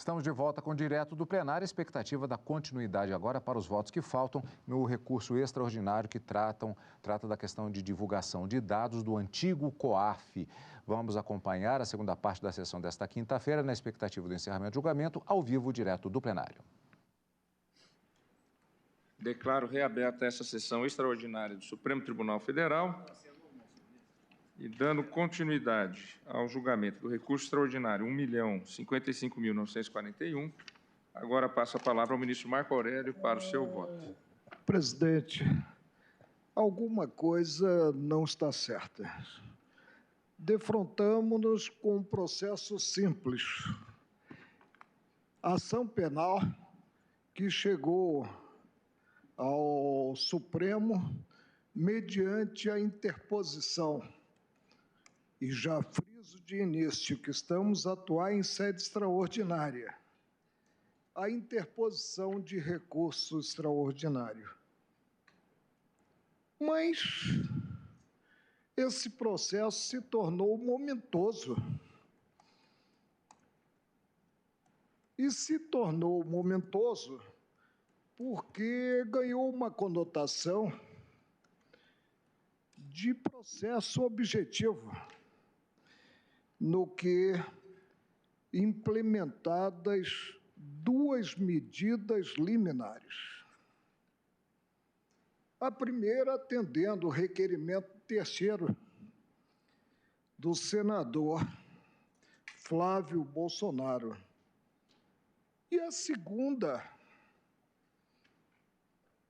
Estamos de volta com o Direto do Plenário. A expectativa da continuidade agora para os votos que faltam no recurso extraordinário que trata da questão de divulgação de dados do antigo COAF. Vamos acompanhar a segunda parte da sessão desta quinta-feira, na expectativa do encerramento do julgamento, ao vivo, direto do plenário. Declaro reaberta essa sessão extraordinária do Supremo Tribunal Federal e dando continuidade ao julgamento do recurso extraordinário 1.055.941, agora passo a palavra ao ministro Marco Aurélio para o seu voto. Presidente, alguma coisa não está certa. Defrontamos-nos com um processo simples. A ação penal que chegou ao Supremo mediante a interposição. E já friso de início que estamos a atuar em sede extraordinária. A interposição de recurso extraordinário. Mas esse processo se tornou momentoso. E se tornou momentoso porque ganhou uma conotação de processo objetivo, no que implementadas duas medidas liminares. A primeira, atendendo o requerimento terceiro do senador Flávio Bolsonaro. E a segunda,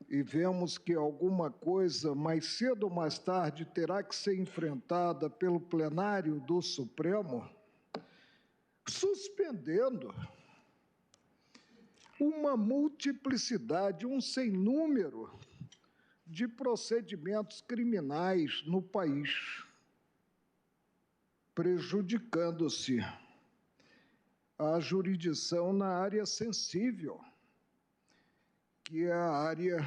e vemos que alguma coisa mais cedo ou mais tarde terá que ser enfrentada pelo plenário do Supremo, suspendendo uma multiplicidade, um sem número de procedimentos criminais no país, prejudicando-se a jurisdição na área sensível, que é a área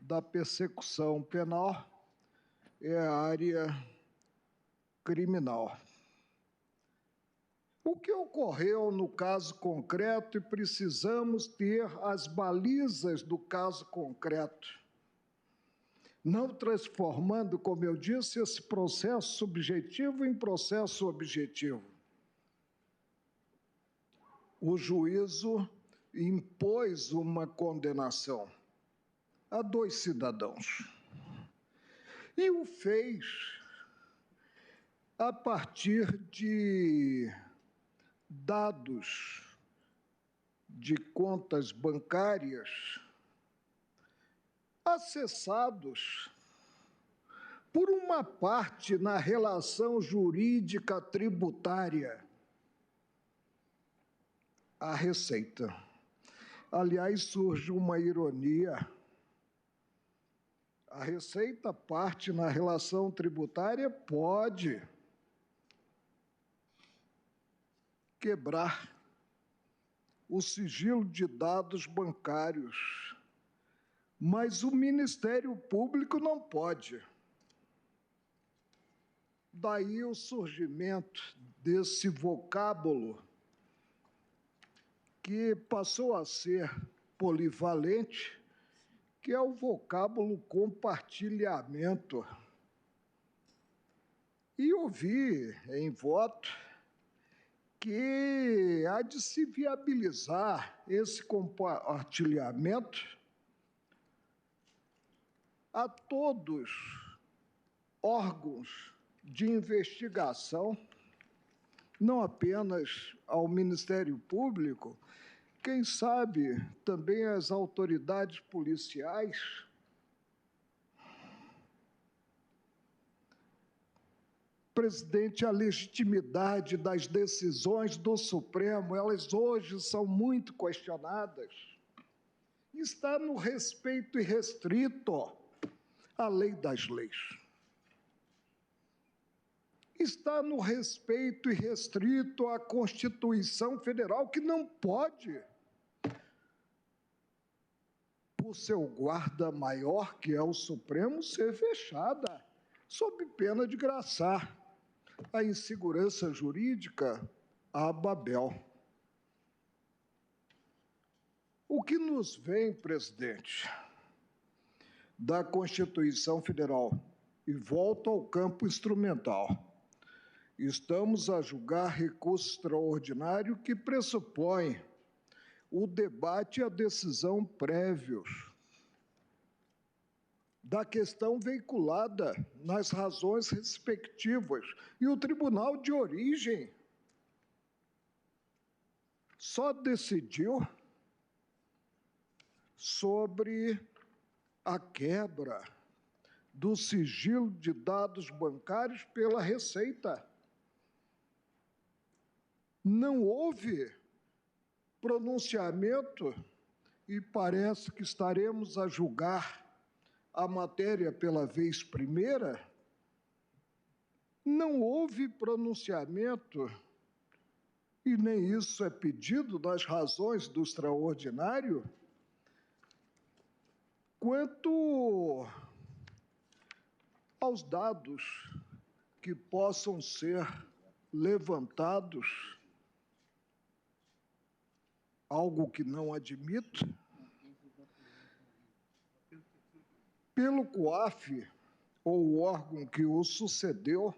da persecução penal, é a área criminal. O que ocorreu no caso concreto, e precisamos ter as balizas do caso concreto, não transformando, como eu disse, esse processo subjetivo em processo objetivo. O juízo impôs uma condenação a dois cidadãos. E o fez a partir de dados de contas bancárias acessados por uma parte na relação jurídica tributária, a Receita. Aliás, surge uma ironia. A Receita, parte na relação tributária, pode quebrar o sigilo de dados bancários, mas o Ministério Público não pode. Daí o surgimento desse vocábulo que passou a ser polivalente, que é o vocábulo compartilhamento. E ouvi em voto que há de se viabilizar esse compartilhamento a todos órgãos de investigação, não apenas ao Ministério Público, quem sabe também às autoridades policiais. Presidente, a legitimidade das decisões do Supremo, elas hoje são muito questionadas. Está no respeito irrestrito à lei das leis. Está no respeito irrestrito à Constituição Federal, que não pode, por seu guarda maior, que é o Supremo, ser fechada, sob pena de graçar a insegurança jurídica a Babel. O que nos vem, presidente, da Constituição Federal, e volto ao campo instrumental. Estamos a julgar recurso extraordinário que pressupõe o debate e a decisão prévios da questão veiculada nas razões respectivas. E o tribunal de origem só decidiu sobre a quebra do sigilo de dados bancários pela Receita. Não houve pronunciamento e parece que estaremos a julgar a matéria pela vez primeira. Não houve pronunciamento, e nem isso é pedido nas razões do extraordinário, quanto aos dados que possam ser levantados, algo que não admito, pelo COAF, ou o órgão que o sucedeu,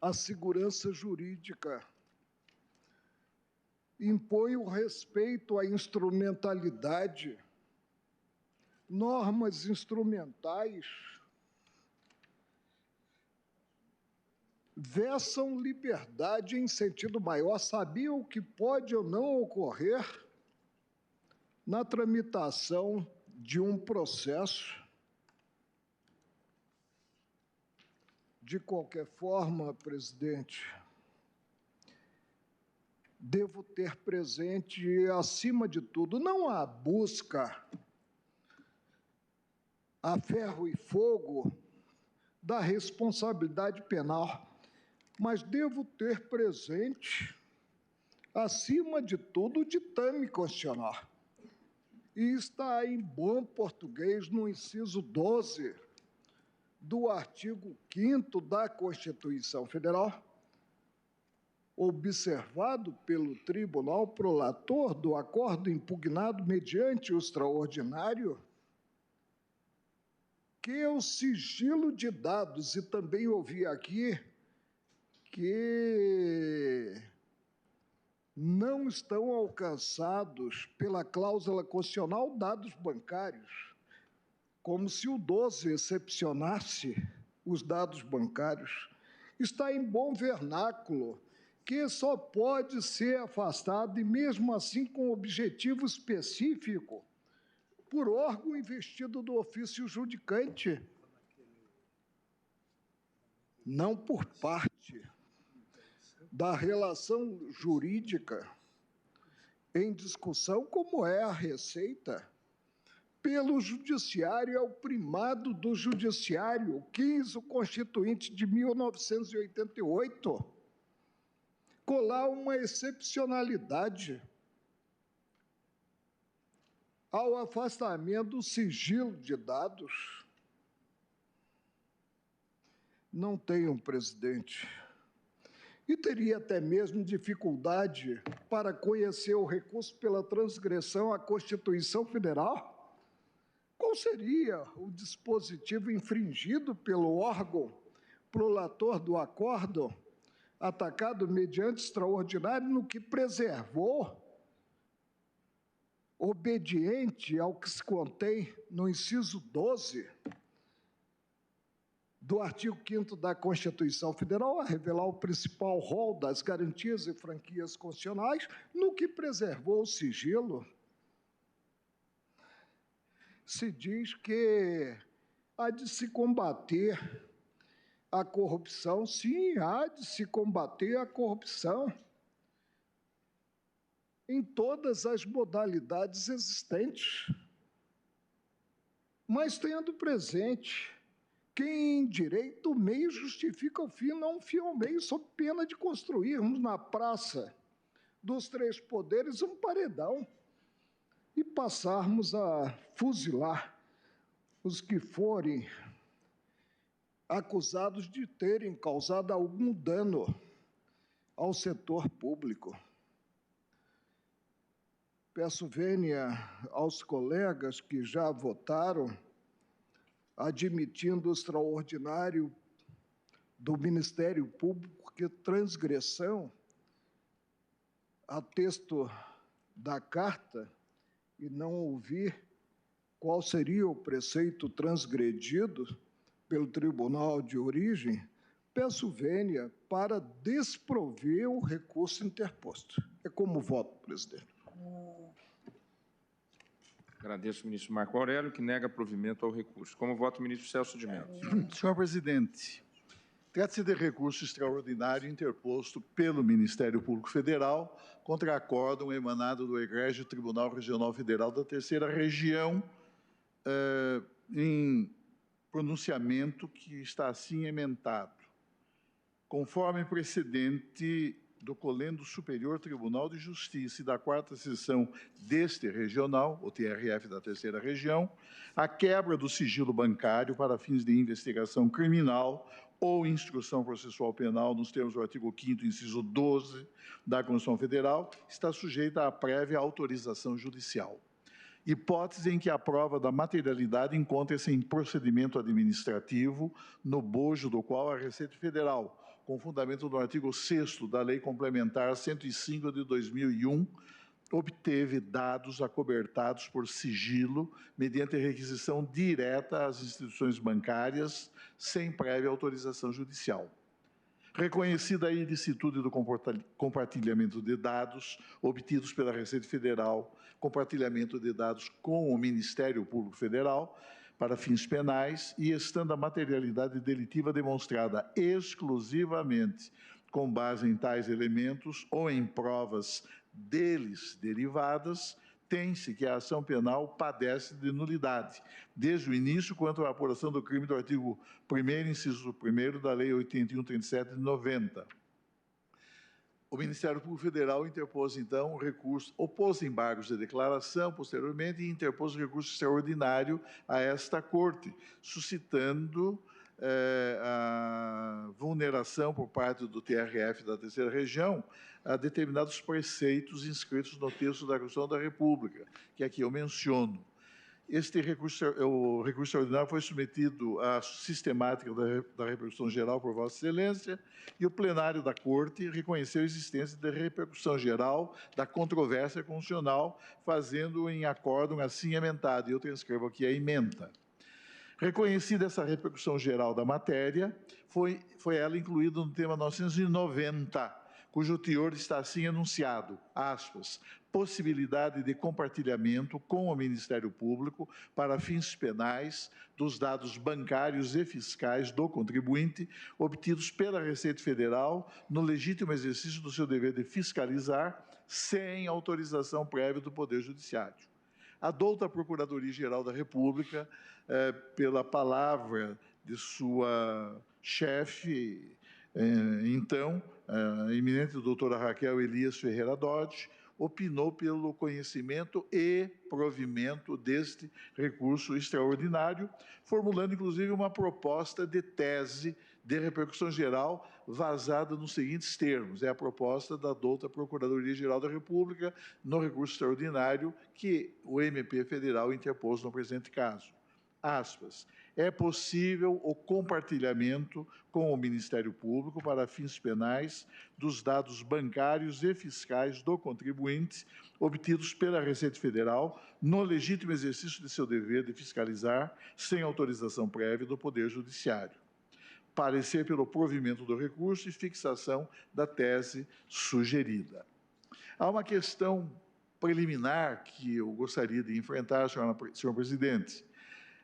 a segurança jurídica impõe o respeito à instrumentalidade, normas instrumentais versam liberdade em sentido maior. Sabiam o que pode ou não ocorrer na tramitação de um processo? De qualquer forma, presidente, devo ter presente, acima de tudo, não a busca a ferro e fogo da responsabilidade penal, mas devo ter presente, acima de tudo, o ditame constitucional. E está em bom português no inciso 12 do artigo 5º da Constituição Federal, observado pelo tribunal prolator do acordo impugnado mediante o extraordinário, que o sigilo de dados, e também ouvi aqui que não estão alcançados pela cláusula constitucional dados bancários, como se o 12 excepcionasse os dados bancários. Está em bom vernáculo que só pode ser afastado, e mesmo assim com objetivo específico, por órgão investido do ofício judicante, não por parte da relação jurídica em discussão, como é a Receita, pelo Judiciário, é o primado do Judiciário, 15 Constituinte de 1988, colar uma excepcionalidade ao afastamento do sigilo de dados. Não tenho, presidente, e teria até mesmo dificuldade para conhecer o recurso pela transgressão à Constituição Federal. Qual seria o dispositivo infringido pelo órgão prolator do acordo, atacado mediante extraordinário, no que preservou, obediente ao que se contém no inciso 12 do artigo 5º da Constituição Federal, a revelar o principal rol das garantias e franquias constitucionais, no que preservou o sigilo? Se diz que há de se combater a corrupção. Sim, há de se combater a corrupção em todas as modalidades existentes, mas tendo presente que em direito o meio justifica o fim, não o fim ao meio, sob pena de construirmos na praça dos três poderes um paredão e passarmos a fuzilar os que forem acusados de terem causado algum dano ao setor público. Peço vênia aos colegas que já votaram, admitindo o extraordinário do Ministério Público, porque transgressão a texto da carta e não ouvir qual seria o preceito transgredido pelo tribunal de origem, peço vênia para desprover o recurso interposto. É como voto, presidente. Agradeço ao ministro Marco Aurélio, que nega provimento ao recurso. Como voto, o ministro Celso de Mello. Senhor presidente, trata-se de recurso extraordinário interposto pelo Ministério Público Federal contra acórdão emanado do Egrégio Tribunal Regional Federal da Terceira Região, em pronunciamento que está assim emendado. Conforme precedente do Colendo Superior Tribunal de Justiça e da 4ª Seção deste regional, o TRF da Terceira Região, a quebra do sigilo bancário para fins de investigação criminal ou instrução processual penal, nos termos do artigo 5º, inciso 12 da Constituição Federal, está sujeita à prévia autorização judicial. Hipótese em que a prova da materialidade encontra-se em procedimento administrativo, no bojo do qual a Receita Federal, com fundamento no artigo 6º da Lei Complementar 105 de 2001, obteve dados acobertados por sigilo mediante requisição direta às instituições bancárias, sem prévia autorização judicial. Reconhecida a ilicitude do compartilhamento de dados obtidos pela Receita Federal, compartilhamento de dados com o Ministério Público Federal, para fins penais, e estando a materialidade delitiva demonstrada exclusivamente com base em tais elementos ou em provas deles derivadas, tem-se que a ação penal padece de nulidade, desde o início quanto à apuração do crime do artigo 1º, inciso 1º da Lei 8137 de 90. O Ministério Público Federal interpôs, então, recurso, opôs embargos de declaração, posteriormente, e interpôs recurso extraordinário a esta Corte, suscitando a vulneração por parte do TRF da Terceira Região a determinados preceitos inscritos no texto da Constituição da República, que aqui eu menciono. O recurso extraordinário foi submetido à sistemática da repercussão geral por Vossa Excelência, e o plenário da Corte reconheceu a existência da repercussão geral da controvérsia constitucional, fazendo em acórdão assim emendado, e eu transcrevo aqui a emenda. Reconhecida essa repercussão geral da matéria, foi ela incluída no tema 990, cujo teor está assim enunciado, aspas, possibilidade de compartilhamento com o Ministério Público para fins penais dos dados bancários e fiscais do contribuinte obtidos pela Receita Federal no legítimo exercício do seu dever de fiscalizar sem autorização prévia do Poder Judiciário. A douta Procuradoria-Geral da República, pela palavra de sua chefe, então, a eminente doutora Raquel Elias Ferreira Dodge, opinou pelo conhecimento e provimento deste recurso extraordinário, formulando, inclusive, uma proposta de tese de repercussão geral vazada nos seguintes termos. É a proposta da douta Procuradoria-Geral da República no recurso extraordinário que o MP Federal interpôs no presente caso. Aspas, é possível o compartilhamento com o Ministério Público para fins penais dos dados bancários e fiscais do contribuinte obtidos pela Receita Federal no legítimo exercício de seu dever de fiscalizar sem autorização prévia do Poder Judiciário. Parecer pelo provimento do recurso e fixação da tese sugerida. Há uma questão preliminar que eu gostaria de enfrentar, senhor presidente.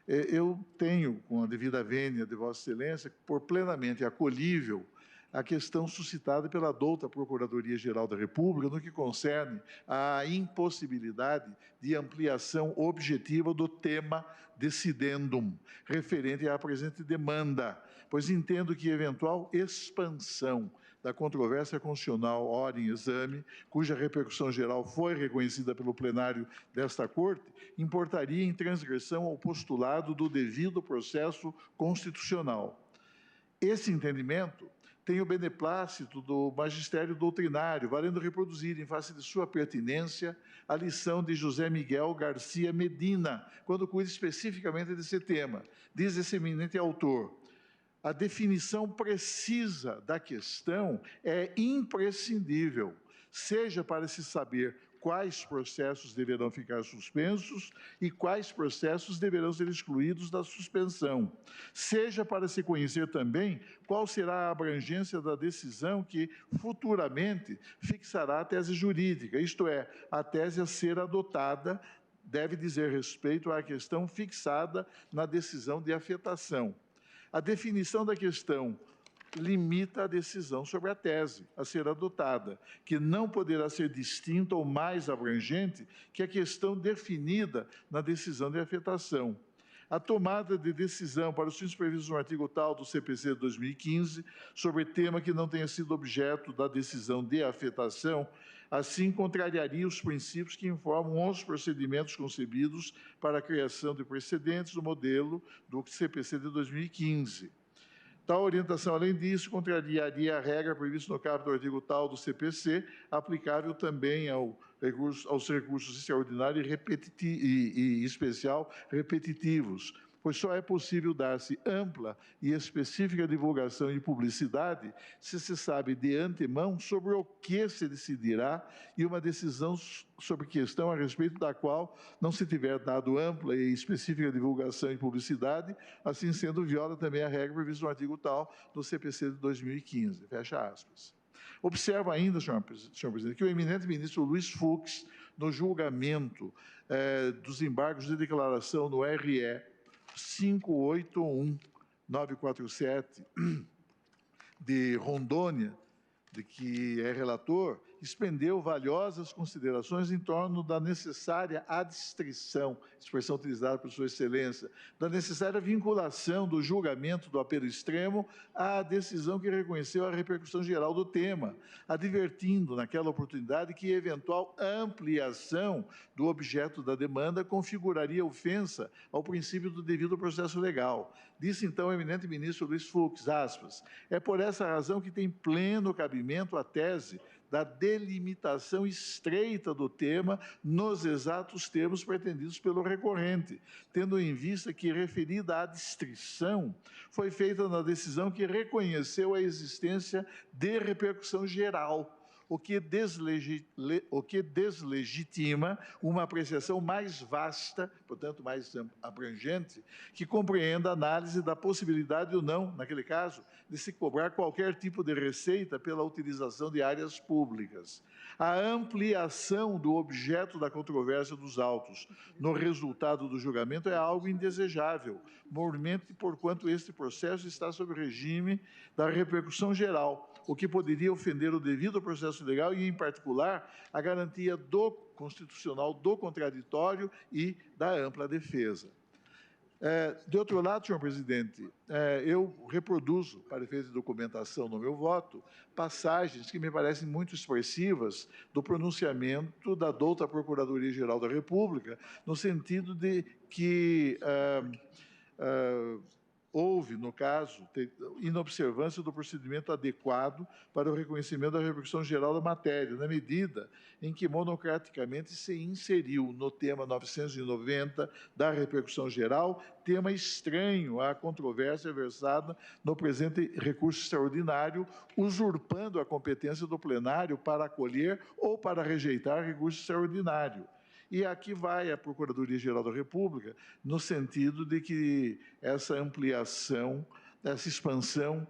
Eu tenho, com a devida vênia de Vossa Excelência, por plenamente acolhível a questão suscitada pela douta Procuradoria-Geral da República no que concerne à impossibilidade de ampliação objetiva do tema decidendum, referente à presente demanda, pois entendo que eventual expansão da controvérsia constitucional ora em exame, cuja repercussão geral foi reconhecida pelo plenário desta Corte, importaria em transgressão ao postulado do devido processo constitucional. Esse entendimento tem o beneplácito do magistério doutrinário, valendo reproduzir, em face de sua pertinência, a lição de José Miguel Garcia Medina, quando cuida especificamente desse tema. Diz esse eminente autor: a definição precisa da questão é imprescindível, seja para se saber quais processos deverão ficar suspensos e quais processos deverão ser excluídos da suspensão, seja para se conhecer também qual será a abrangência da decisão que futuramente fixará a tese jurídica, isto é, a tese a ser adotada deve dizer respeito à questão fixada na decisão de afetação. A definição da questão limita a decisão sobre a tese a ser adotada, que não poderá ser distinta ou mais abrangente que a questão definida na decisão de afetação. A tomada de decisão para os fins previstos no artigo tal do CPC de 2015, sobre tema que não tenha sido objeto da decisão de afetação, assim contrariaria os princípios que informam os procedimentos concebidos para a criação de precedentes do modelo do CPC de 2015. Tal orientação, além disso, contrariaria a regra prevista no caput do artigo tal do CPC, aplicável também aos recursos extraordinários e especial repetitivos, pois só é possível dar-se ampla e específica divulgação e publicidade se se sabe de antemão sobre o que se decidirá e uma decisão sobre questão a respeito da qual não se tiver dado ampla e específica divulgação e publicidade, assim sendo viola também a regra prevista no artigo tal do CPC de 2015. Fecha aspas. Observa ainda, senhor presidente, que o eminente ministro Luiz Fux, no julgamento dos embargos de declaração no RE 581947 de Rondônia, de que é relator, expendeu valiosas considerações em torno da necessária adstrição, expressão utilizada por Sua Excelência, da necessária vinculação do julgamento do apelo extremo à decisão que reconheceu a repercussão geral do tema, advertindo, naquela oportunidade, que eventual ampliação do objeto da demanda configuraria ofensa ao princípio do devido processo legal. Disse, então, o eminente ministro Luiz Fux, aspas, é por essa razão que tem pleno cabimento a tese da delimitação estreita do tema nos exatos termos pretendidos pelo recorrente, tendo em vista que referida adstrição foi feita na decisão que reconheceu a existência de repercussão geral, o que deslegitima uma apreciação mais vasta, portanto, mais abrangente, que compreenda a análise da possibilidade ou não, naquele caso, de se cobrar qualquer tipo de receita pela utilização de áreas públicas. A ampliação do objeto da controvérsia dos autos no resultado do julgamento é algo indesejável, mormente porquanto este processo está sob o regime da repercussão geral, o que poderia ofender o devido processo legal e, em particular, a garantia constitucional do contraditório e da ampla defesa. De outro lado, senhor presidente, eu reproduzo, para efeito de documentação no meu voto, passagens que me parecem muito expressivas do pronunciamento da douta Procuradoria-Geral da República, no sentido de que houve, no caso, inobservância do procedimento adequado para o reconhecimento da repercussão geral da matéria, na medida em que monocraticamente se inseriu no tema 990 da repercussão geral, tema estranho à controvérsia versada no presente recurso extraordinário, usurpando a competência do plenário para acolher ou para rejeitar recurso extraordinário. E aqui vai a Procuradoria-Geral da República, no sentido de que essa ampliação, essa expansão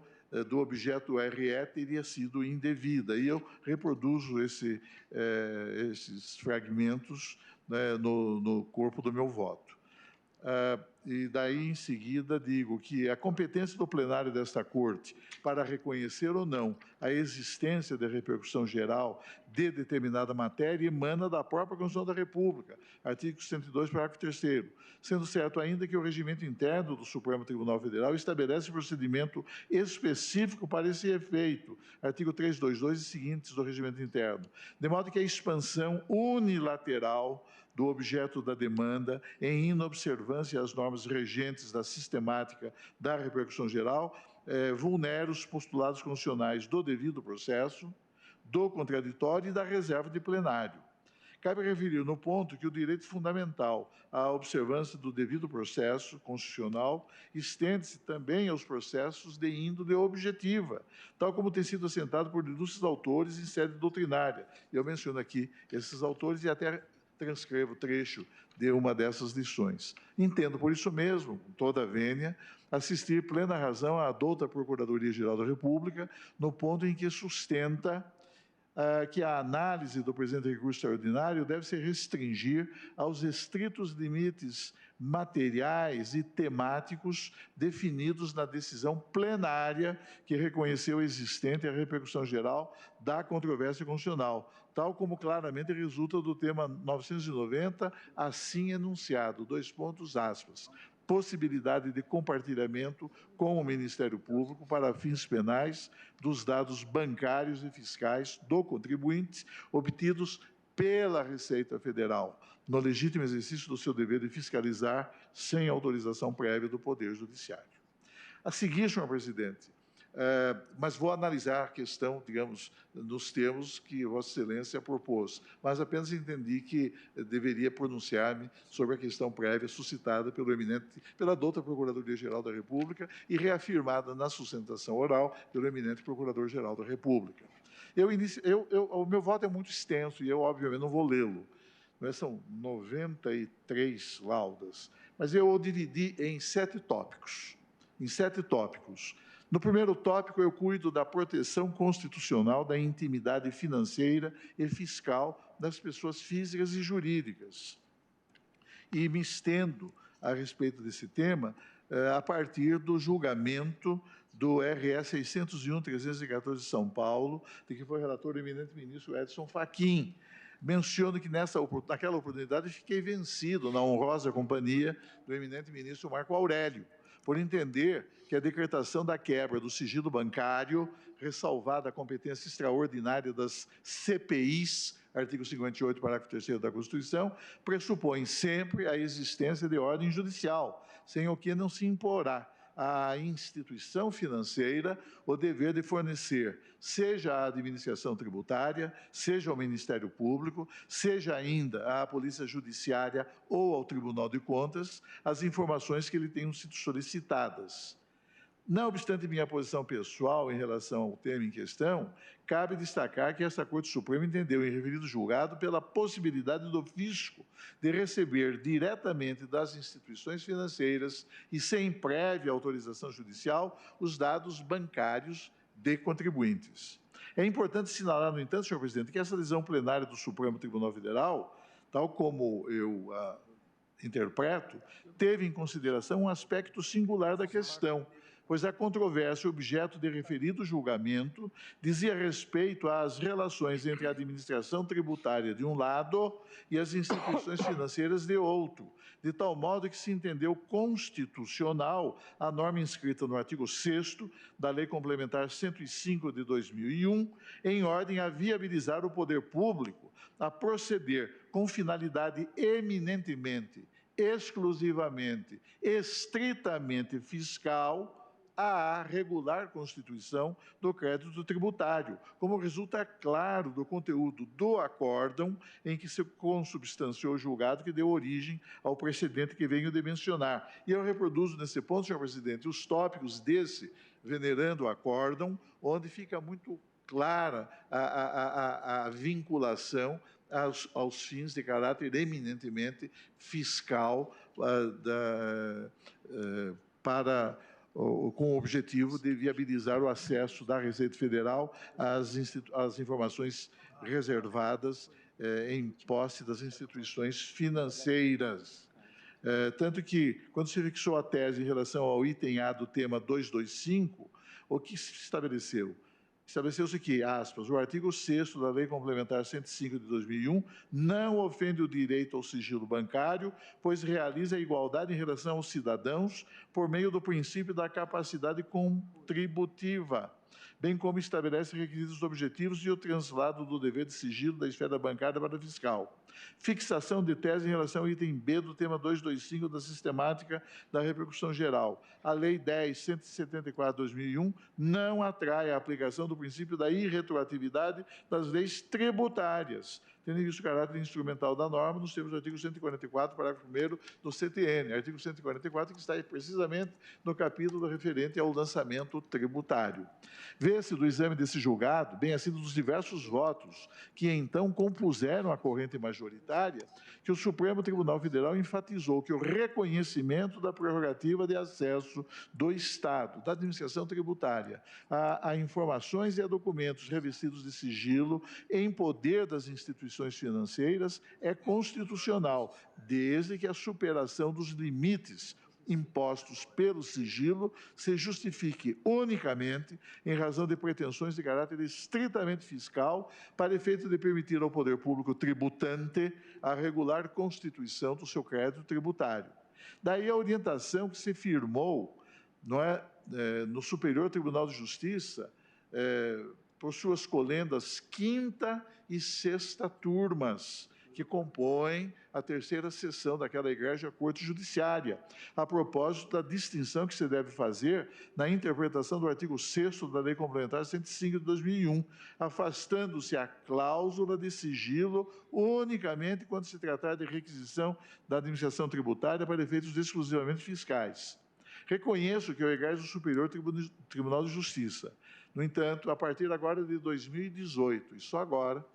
do objeto RE teria sido indevida. E eu reproduzo esses fragmentos, né, no corpo do meu voto. E daí, em seguida, digo que a competência do plenário desta Corte para reconhecer ou não a existência de repercussão geral de determinada matéria emana da própria Constituição da República, artigo 102, parágrafo 3º, sendo certo ainda que o regimento interno do Supremo Tribunal Federal estabelece procedimento específico para esse efeito, artigo 322 e seguintes do regimento interno, de modo que a expansão unilateral do objeto da demanda, em inobservância às normas regentes da sistemática da repercussão geral, vulnera os postulados constitucionais do devido processo, do contraditório e da reserva de plenário. Cabe referir no ponto que o direito fundamental à observância do devido processo constitucional estende-se também aos processos de índole objetiva, tal como tem sido assentado por ilustres autores em sede doutrinária. Eu menciono aqui esses autores e até transcrevo trecho de uma dessas lições. Entendo, por isso mesmo, com toda a vênia, assistir plena razão à douta Procuradoria-Geral da República, no ponto em que sustenta que a análise do presente recurso extraordinário deve se restringir aos estritos limites materiais e temáticos definidos na decisão plenária que reconheceu existente a repercussão geral da controvérsia constitucional, tal como claramente resulta do tema 990, assim enunciado, possibilidade de compartilhamento com o Ministério Público para fins penais dos dados bancários e fiscais do contribuinte obtidos pela Receita Federal, no legítimo exercício do seu dever de fiscalizar sem autorização prévia do Poder Judiciário. A seguir, senhor presidente, mas vou analisar a questão, digamos, nos termos que Vossa Excelência propôs, mas apenas entendi que deveria pronunciar-me sobre a questão prévia suscitada pela douta Procuradoria-Geral da República e reafirmada na sustentação oral pelo eminente Procurador-Geral da República. O meu voto é muito extenso e eu, obviamente, não vou lê-lo. São 93 laudas, mas eu o dividi em 7 tópicos. No primeiro tópico, eu cuido da proteção constitucional da intimidade financeira e fiscal das pessoas físicas e jurídicas. E me estendo a respeito desse tema a partir do julgamento do RS 601/314 de São Paulo, de que foi relator o eminente ministro Edson Fachin. Menciono que naquela oportunidade fiquei vencido na honrosa companhia do eminente ministro Marco Aurélio, por entender que a decretação da quebra do sigilo bancário, ressalvada a competência extraordinária das CPIs, artigo 58, parágrafo 3º da Constituição, pressupõe sempre a existência de ordem judicial, sem o que não se imporá à instituição financeira o dever de fornecer, seja à administração tributária, seja ao Ministério Público, seja ainda à Polícia Judiciária ou ao Tribunal de Contas, as informações que lhe tenham sido solicitadas. Não obstante minha posição pessoal em relação ao tema em questão, cabe destacar que esta Corte Suprema entendeu em referido julgado pela possibilidade do fisco de receber diretamente das instituições financeiras e sem prévia autorização judicial os dados bancários de contribuintes. É importante assinalar, no entanto, senhor presidente, que essa decisão plenária do Supremo Tribunal Federal, tal como eu interpreto, teve em consideração um aspecto singular da questão, pois a controvérsia objeto de referido julgamento dizia respeito às relações entre a administração tributária de um lado e as instituições financeiras de outro, de tal modo que se entendeu constitucional a norma inscrita no artigo 6º da Lei Complementar 105 de 2001, em ordem a viabilizar o poder público a proceder com finalidade eminentemente, exclusivamente, estritamente fiscal, à regular constituição do crédito tributário, como resulta claro do conteúdo do acórdão em que se consubstanciou o julgado que deu origem ao precedente que venho de mencionar. E eu reproduzo nesse ponto, senhor presidente, os tópicos desse venerando acórdão, onde fica muito clara a vinculação aos fins de caráter eminentemente fiscal com o objetivo de viabilizar o acesso da Receita Federal às informações reservadas em posse das instituições financeiras. Tanto que, quando se fixou a tese em relação ao item A do tema 225, o que se estabeleceu? Estabeleceu-se que, aspas, o artigo 6º da Lei Complementar 105 de 2001 não ofende o direito ao sigilo bancário, pois realiza a igualdade em relação aos cidadãos por meio do princípio da capacidade contributiva. bem como estabelece requisitos objetivos e o translado do dever de sigilo da esfera bancária para a fiscal. Fixação de tese em relação ao item B do tema 225 da sistemática da repercussão geral. A Lei 10.174/2001 não atrai a aplicação do princípio da irretroatividade das leis tributárias, tendo em vista o caráter instrumental da norma nos termos do artigo 144, parágrafo 1º do CTN, artigo 144, que está precisamente no capítulo referente ao lançamento tributário. Vê-se do exame desse julgado, bem assim dos diversos votos que então compuseram a corrente majoritária, que o Supremo Tribunal Federal enfatizou que o reconhecimento da prerrogativa de acesso do Estado, da administração tributária, a informações e a documentos revestidos de sigilo em poder das instituições financeiras é constitucional, desde que a superação dos limites impostos pelo sigilo se justifique unicamente em razão de pretensões de caráter estritamente fiscal para efeito de permitir ao poder público tributante a regular constituição do seu crédito tributário. Daí a orientação que se firmou no Superior Tribunal de Justiça, por suas colendas 5ª e 6ª turmas, que compõem a 3ª sessão daquela Igreja Corte Judiciária, a propósito da distinção que se deve fazer na interpretação do artigo 6º da Lei Complementar 105 de 2001, afastando-se a cláusula de sigilo unicamente quando se tratar de requisição da administração tributária para efeitos exclusivamente fiscais. Reconheço que eu egresso Superior Tribunal de Justiça. No entanto, a partir agora de 2018, e só agora,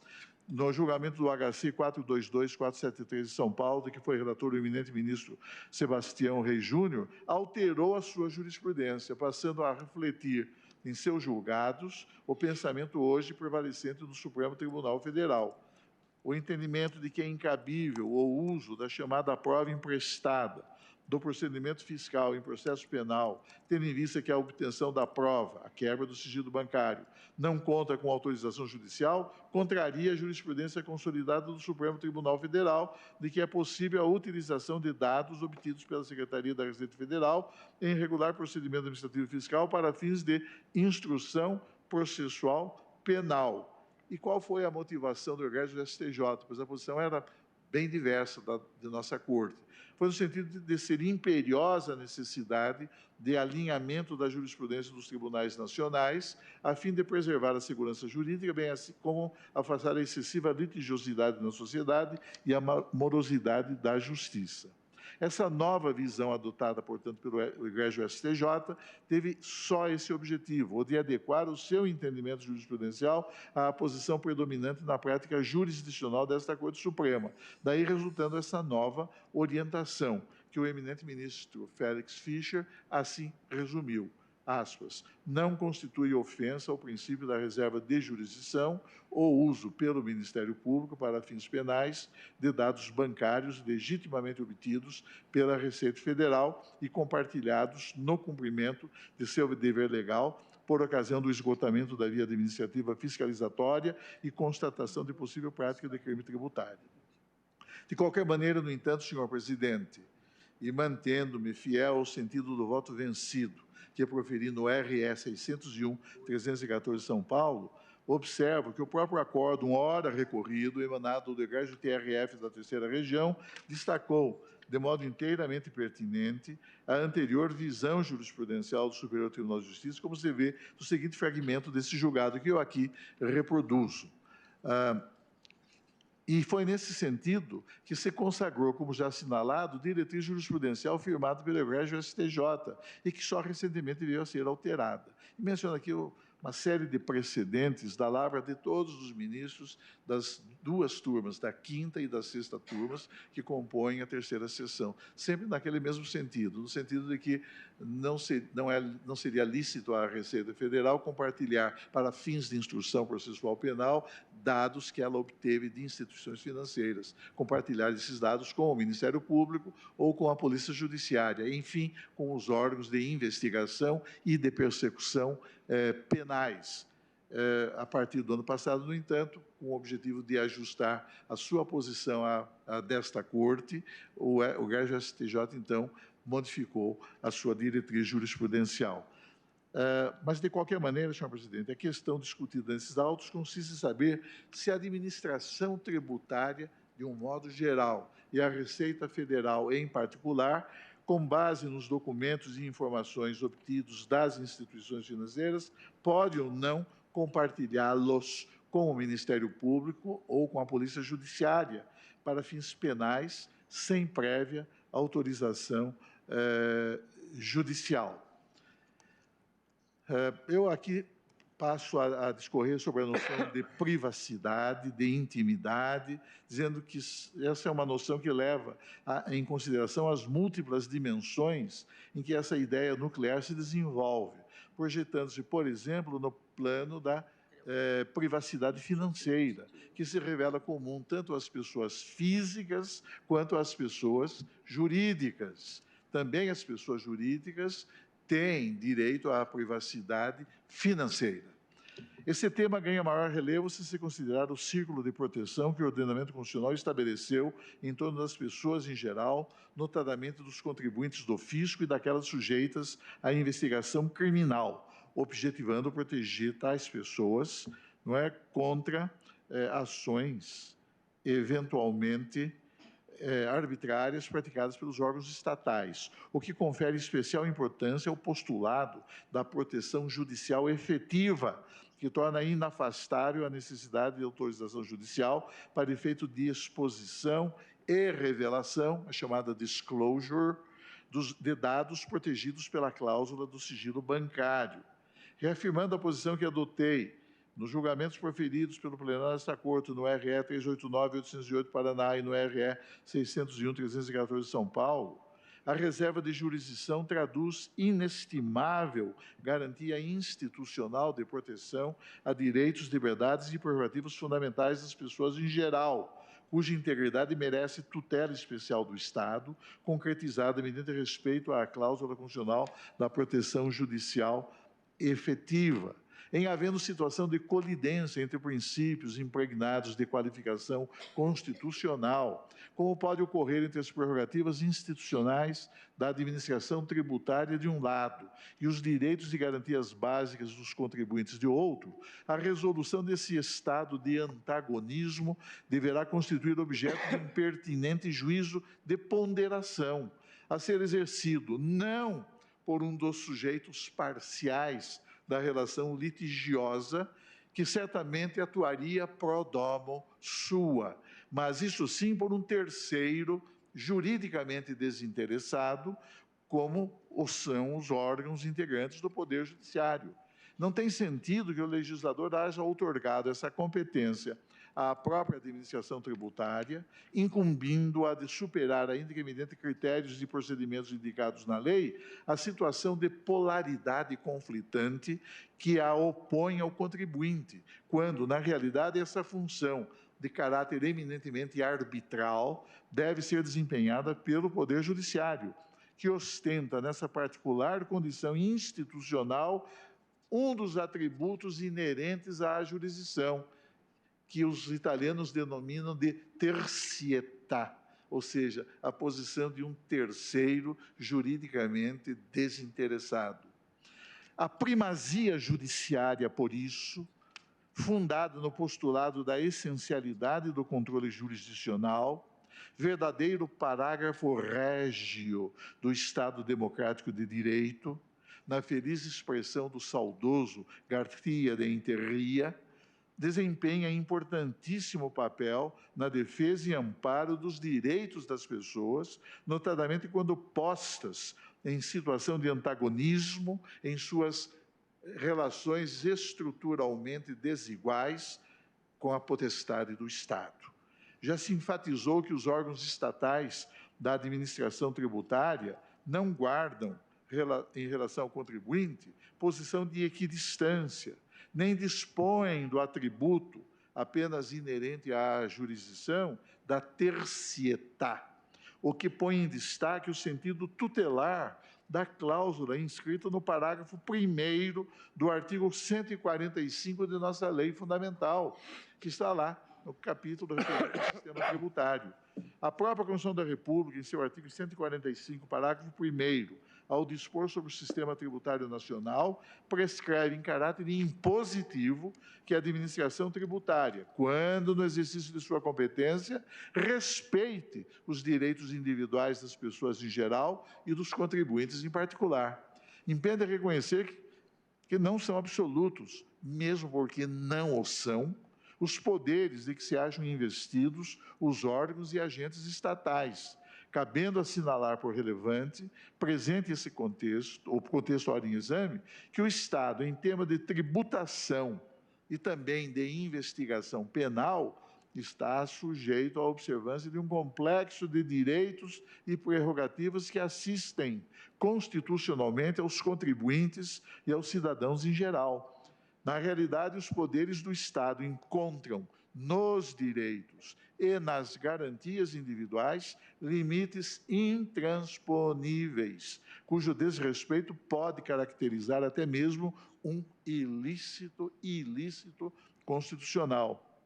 no julgamento do HC 422-473 de São Paulo, de que foi relator o eminente ministro Sebastião Reis Júnior, alterou a sua jurisprudência, passando a refletir em seus julgados o pensamento hoje prevalecente do Supremo Tribunal Federal. O entendimento de que é incabível o uso da chamada prova emprestada do procedimento fiscal em processo penal, tendo em vista que a obtenção da prova, a quebra do sigilo bancário, não conta com autorização judicial, contraria a jurisprudência consolidada do Supremo Tribunal Federal de que é possível a utilização de dados obtidos pela Secretaria da Receita Federal em regular procedimento administrativo fiscal para fins de instrução processual penal. E qual foi a motivação do egresso do STJ? Pois a posição era bem diversa de nossa Corte. Foi no sentido de ser imperiosa a necessidade de alinhamento da jurisprudência dos tribunais nacionais, a fim de preservar a segurança jurídica, bem assim como afastar a excessiva litigiosidade na sociedade e a morosidade da justiça. Essa nova visão adotada, portanto, pelo Egrégio STJ, teve só esse objetivo, o de adequar o seu entendimento jurisprudencial à posição predominante na prática jurisdicional desta Corte Suprema. Daí resultando essa nova orientação, que o eminente ministro Félix Fischer assim resumiu. Aspas, não constitui ofensa ao princípio da reserva de jurisdição ou uso pelo Ministério Público para fins penais de dados bancários legitimamente obtidos pela Receita Federal e compartilhados no cumprimento de seu dever legal por ocasião do esgotamento da via administrativa fiscalizatória e constatação de possível prática de crime tributário. De qualquer maneira, no entanto, senhor presidente, e mantendo-me fiel ao sentido do voto vencido, que proferi no RE 601/314 de São Paulo, observo que o próprio acórdão, ora recorrido, emanado do Egrégio TRF da 3ª Região, destacou, de modo inteiramente pertinente, a anterior visão jurisprudencial do Superior Tribunal de Justiça, como se vê no seguinte fragmento desse julgado, que eu aqui reproduzo. E foi nesse sentido que se consagrou, como já assinalado, diretriz jurisprudencial firmada pelo Egrégio STJ e que só recentemente veio a ser alterada. E menciono aqui uma série de precedentes da lavra de todos os ministros das 2 turmas, da 5ª e da 6ª turmas, que compõem a 3ª sessão, sempre naquele mesmo sentido, no sentido de que não seria lícito à Receita Federal compartilhar para fins de instrução processual penal dados que ela obteve de instituições financeiras, compartilhar esses dados com o Ministério Público ou com a Polícia Judiciária, enfim, com os órgãos de investigação e de persecução penais. A partir do ano passado, no entanto, com o objetivo de ajustar a sua posição à desta Corte, o Egrégio STJ, então, modificou a sua diretriz jurisprudencial. Mas, de qualquer maneira, senhor presidente, a questão discutida nesses autos consiste em saber se a administração tributária, de um modo geral, e a Receita Federal, em particular, com base nos documentos e informações obtidos das instituições financeiras, pode ou não compartilhá-los com o Ministério Público ou com a Polícia Judiciária para fins penais, sem prévia autorização judicial. Eu aqui passo a discorrer sobre a noção de privacidade, de intimidade, dizendo que essa é uma noção que leva em consideração as múltiplas dimensões em que essa ideia nuclear se desenvolve, projetando-se, por exemplo, no plano da privacidade financeira, que se revela comum tanto às pessoas físicas quanto às pessoas jurídicas. Também as pessoas jurídicas têm direito à privacidade financeira. Esse tema ganha maior relevo se se considerar o círculo de proteção que o ordenamento constitucional estabeleceu em torno das pessoas em geral, notadamente dos contribuintes do fisco e daquelas sujeitas à investigação criminal, objetivando proteger tais pessoas, não é, contra ações eventualmente arbitrárias praticadas pelos órgãos estatais, o que confere especial importância ao postulado da proteção judicial efetiva, que torna inafastável a necessidade de autorização judicial para efeito de exposição e revelação, a chamada disclosure, de dados protegidos pela cláusula do sigilo bancário. Reafirmando a posição que adotei nos julgamentos proferidos pelo plenário desta Corte no RE 389-808 Paraná e no RE 601-314 São Paulo, a reserva de jurisdição traduz inestimável garantia institucional de proteção a direitos, liberdades e prerrogativas fundamentais das pessoas em geral, cuja integridade merece tutela especial do Estado, concretizada mediante respeito à cláusula constitucional da proteção judicial efetiva. Em havendo situação de colidência entre princípios impregnados de qualificação constitucional, como pode ocorrer entre as prerrogativas institucionais da administração tributária de um lado e os direitos e garantias básicas dos contribuintes de outro, a resolução desse estado de antagonismo deverá constituir objeto de um pertinente juízo de ponderação, a ser exercido não por um dos sujeitos parciais da relação litigiosa, que certamente atuaria pro domo sua, mas isso sim por um terceiro juridicamente desinteressado, como são os órgãos integrantes do Poder Judiciário. Não tem sentido que o legislador haja outorgado essa competência à própria administração tributária, incumbindo-a de superar, ainda que mediante critérios e procedimentos indicados na lei, a situação de polaridade conflitante que a opõe ao contribuinte, quando, na realidade, essa função de caráter eminentemente arbitral deve ser desempenhada pelo Poder Judiciário, que ostenta, nessa particular condição institucional, um dos atributos inerentes à jurisdição, que os italianos denominam de terzietà, ou seja, a posição de um terceiro juridicamente desinteressado. A primazia judiciária, por isso, fundada no postulado da essencialidade do controle jurisdicional, verdadeiro parágrafo régio do Estado Democrático de Direito, na feliz expressão do saudoso Garcia de Interria, desempenha importantíssimo papel na defesa e amparo dos direitos das pessoas, notadamente quando postas em situação de antagonismo em suas relações estruturalmente desiguais com a potestade do Estado. Já se enfatizou que os órgãos estatais da administração tributária não guardam, em relação ao contribuinte, posição de equidistância, nem dispõem do atributo apenas inerente à jurisdição da terzietà, o que põe em destaque o sentido tutelar da cláusula inscrita no parágrafo 1º do artigo 145 de nossa lei fundamental, que está lá no capítulo referente ao sistema tributário. A própria Constituição da República, em seu artigo 145, parágrafo 1º, ao dispor sobre o sistema tributário nacional, prescreve em caráter impositivo que a administração tributária, quando no exercício de sua competência, respeite os direitos individuais das pessoas em geral e dos contribuintes em particular. Impede reconhecer que não são absolutos, mesmo porque não o são, os poderes de que se acham investidos os órgãos e agentes estatais, cabendo assinalar por relevante, presente esse contexto, ou contexto ora em exame, que o Estado, em tema de tributação e também de investigação penal, está sujeito à observância de um complexo de direitos e prerrogativas que assistem constitucionalmente aos contribuintes e aos cidadãos em geral. Na realidade, os poderes do Estado encontram nos direitos e nas garantias individuais limites intransponíveis, cujo desrespeito pode caracterizar até mesmo um ilícito constitucional.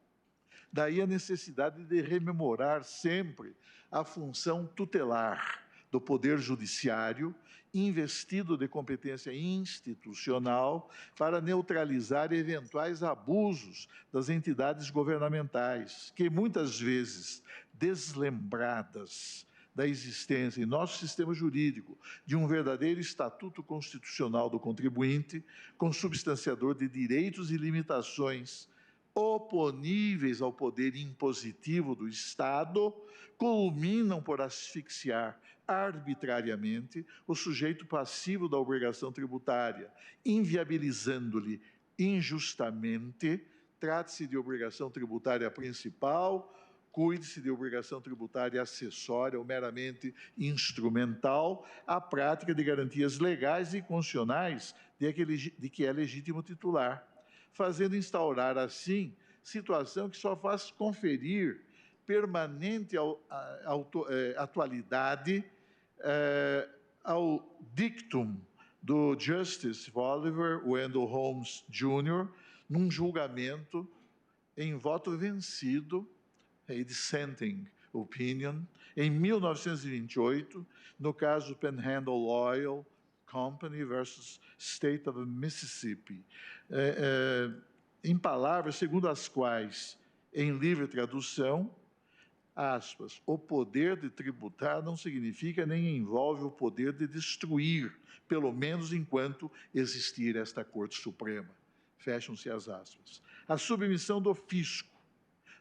Daí a necessidade de rememorar sempre a função tutelar do Poder Judiciário, investido de competência institucional para neutralizar eventuais abusos das entidades governamentais, que muitas vezes, deslembradas da existência em nosso sistema jurídico de um verdadeiro estatuto constitucional do contribuinte, consubstanciador de direitos e limitações oponíveis ao poder impositivo do Estado, culminam por asfixiar arbitrariamente o sujeito passivo da obrigação tributária, inviabilizando-lhe injustamente, trate-se de obrigação tributária principal, cuide-se de obrigação tributária acessória ou meramente instrumental, a prática de garantias legais e constitucionais de que é legítimo titular, fazendo instaurar, assim, situação que só faz conferir permanente atualidade ao dictum do Justice Oliver Wendell Holmes Jr., num julgamento em voto vencido, a dissenting opinion, em 1928, no caso Panhandle Oil Company versus State of Mississippi, em palavras segundo as quais, em livre tradução, aspas, o poder de tributar não significa nem envolve o poder de destruir, pelo menos enquanto existir esta Corte Suprema. Fecham-se as aspas. A submissão do fisco,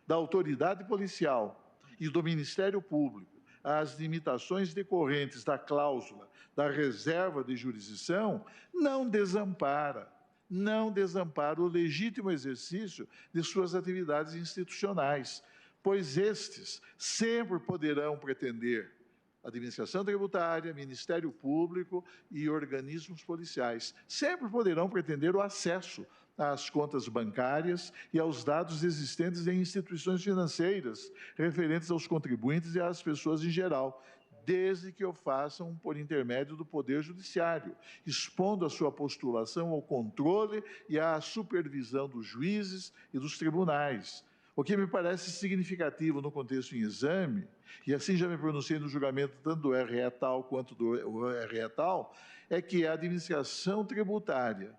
da autoridade policial e do Ministério Público às limitações decorrentes da cláusula da reserva de jurisdição não desampara o legítimo exercício de suas atividades institucionais, pois estes sempre poderão pretender, administração tributária, Ministério Público e organismos policiais, sempre poderão pretender o acesso às contas bancárias e aos dados existentes em instituições financeiras, referentes aos contribuintes e às pessoas em geral, desde que o façam por intermédio do Poder Judiciário, expondo a sua postulação ao controle e à supervisão dos juízes e dos tribunais. O que me parece significativo no contexto em exame, e assim já me pronunciei no julgamento tanto do RE tal quanto do RE tal, é que a administração tributária,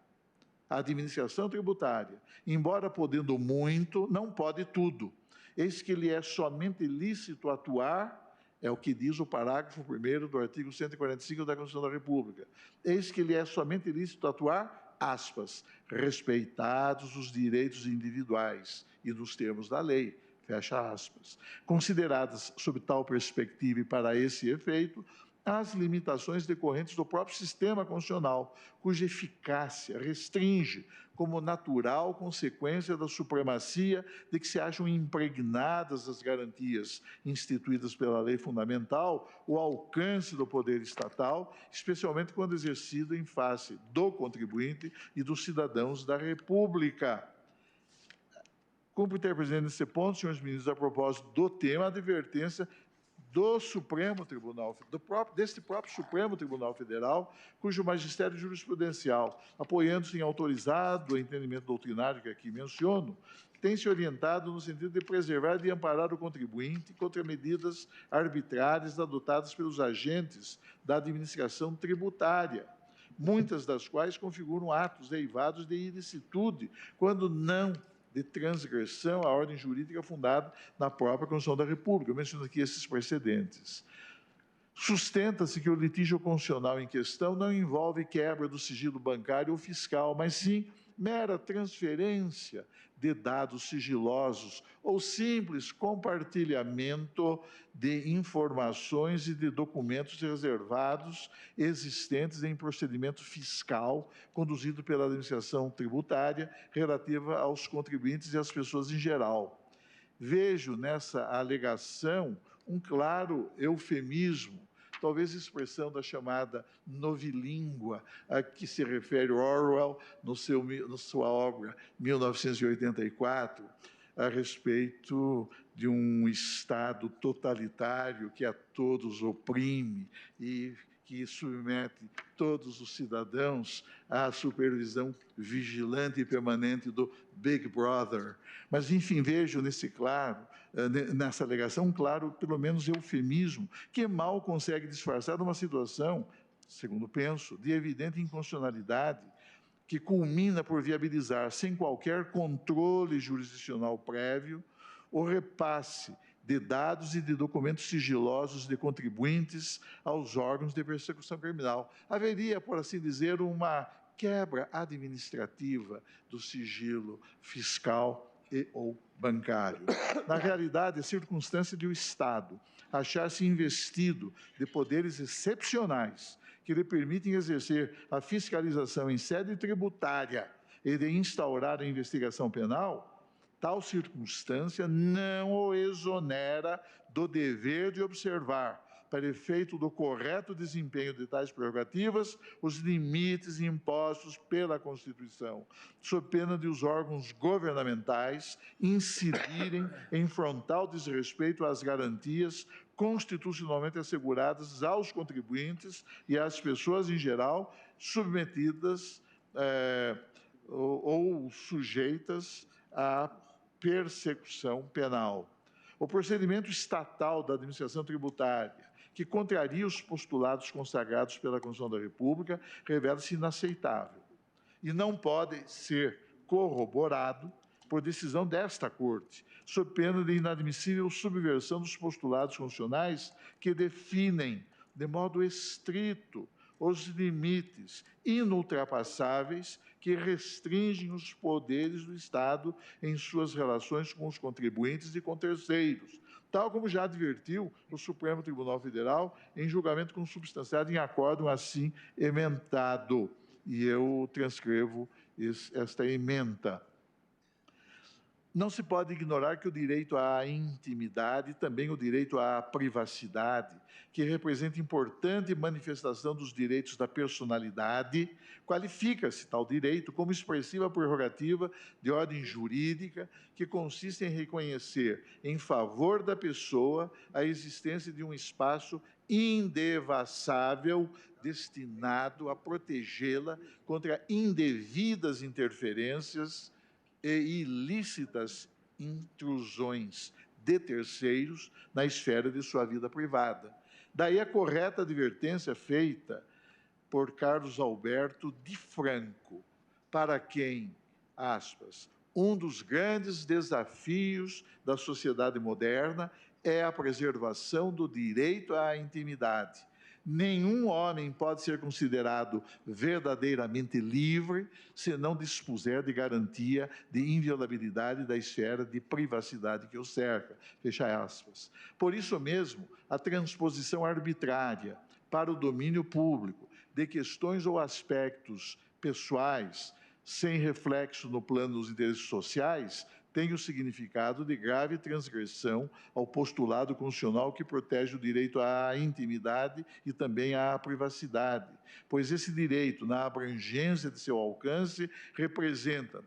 embora podendo muito, não pode tudo. Eis que lhe é somente lícito atuar, é o que diz o parágrafo 1º do artigo 145 da Constituição da República. Eis que lhe é somente lícito atuar, aspas, respeitados os direitos individuais e nos termos da lei, fecha aspas. Consideradas sob tal perspectiva e para esse efeito, as limitações decorrentes do próprio sistema constitucional, cuja eficácia restringe, como natural consequência da supremacia de que se acham impregnadas as garantias instituídas pela lei fundamental, o alcance do poder estatal, especialmente quando exercido em face do contribuinte e dos cidadãos da República. Cumpre ter presente nesse ponto, senhores ministros, a propósito do tema, a advertência do Supremo Tribunal, deste próprio Supremo Tribunal Federal, cujo magistério jurisprudencial, apoiando-se em autorizado entendimento doutrinário que aqui menciono, tem se orientado no sentido de preservar e amparar o contribuinte contra medidas arbitrárias adotadas pelos agentes da administração tributária, muitas das quais configuram atos derivados de ilicitude, quando não de transgressão à ordem jurídica fundada na própria Constituição da República. Eu menciono aqui esses precedentes. Sustenta-se que o litígio constitucional em questão não envolve quebra do sigilo bancário ou fiscal, mas sim mera transferência de dados sigilosos ou simples compartilhamento de informações e de documentos reservados existentes em procedimento fiscal conduzido pela administração tributária relativa aos contribuintes e às pessoas em geral. Vejo nessa alegação um claro eufemismo, talvez expressão da chamada novilíngua, a que se refere Orwell na sua obra 1984, a respeito de um Estado totalitário que a todos oprime e que submete todos os cidadãos à supervisão vigilante e permanente do Big Brother. Mas, enfim, vejo nessa alegação, um claro, pelo menos, eufemismo, que mal consegue disfarçar uma situação, segundo penso, de evidente inconstitucionalidade, que culmina por viabilizar, sem qualquer controle jurisdicional prévio, o repasse de dados e de documentos sigilosos de contribuintes aos órgãos de persecução criminal. Haveria, por assim dizer, uma quebra administrativa do sigilo fiscal e ou bancário. Na realidade, a circunstância de o Estado achar-se investido de poderes excepcionais que lhe permitem exercer a fiscalização em sede tributária e de instaurar a investigação penal, tal circunstância não o exonera do dever de observar, para efeito do correto desempenho de tais prerrogativas, os limites impostos pela Constituição, sob pena de os órgãos governamentais incidirem em frontal desrespeito às garantias constitucionalmente asseguradas aos contribuintes e às pessoas em geral submetidas ou sujeitas à persecução penal. O procedimento estatal da administração tributária, que contraria os postulados consagrados pela Constituição da República, revela-se inaceitável e não pode ser corroborado por decisão desta Corte, sob pena de inadmissível subversão dos postulados constitucionais que definem, de modo estrito, os limites inultrapassáveis que restringem os poderes do Estado em suas relações com os contribuintes e com terceiros, tal como já advertiu o Supremo Tribunal Federal em julgamento consubstanciado em acórdão assim emendado. E eu transcrevo esta ementa. Não se pode ignorar que o direito à intimidade e também o direito à privacidade, que representa importante manifestação dos direitos da personalidade, qualifica-se tal direito como expressiva prerrogativa de ordem jurídica que consiste em reconhecer em favor da pessoa a existência de um espaço indevassável destinado a protegê-la contra indevidas interferências e ilícitas intrusões de terceiros na esfera de sua vida privada. Daí a correta advertência feita por Carlos Alberto de Franco, para quem, aspas, um dos grandes desafios da sociedade moderna é a preservação do direito à intimidade. Nenhum homem pode ser considerado verdadeiramente livre se não dispuser de garantia de inviolabilidade da esfera de privacidade que o cerca. Fecha aspas. Por isso mesmo, a transposição arbitrária para o domínio público de questões ou aspectos pessoais, sem reflexo no plano dos interesses sociais, tem o significado de grave transgressão ao postulado constitucional que protege o direito à intimidade e também à privacidade, pois esse direito, na abrangência de seu alcance, representa,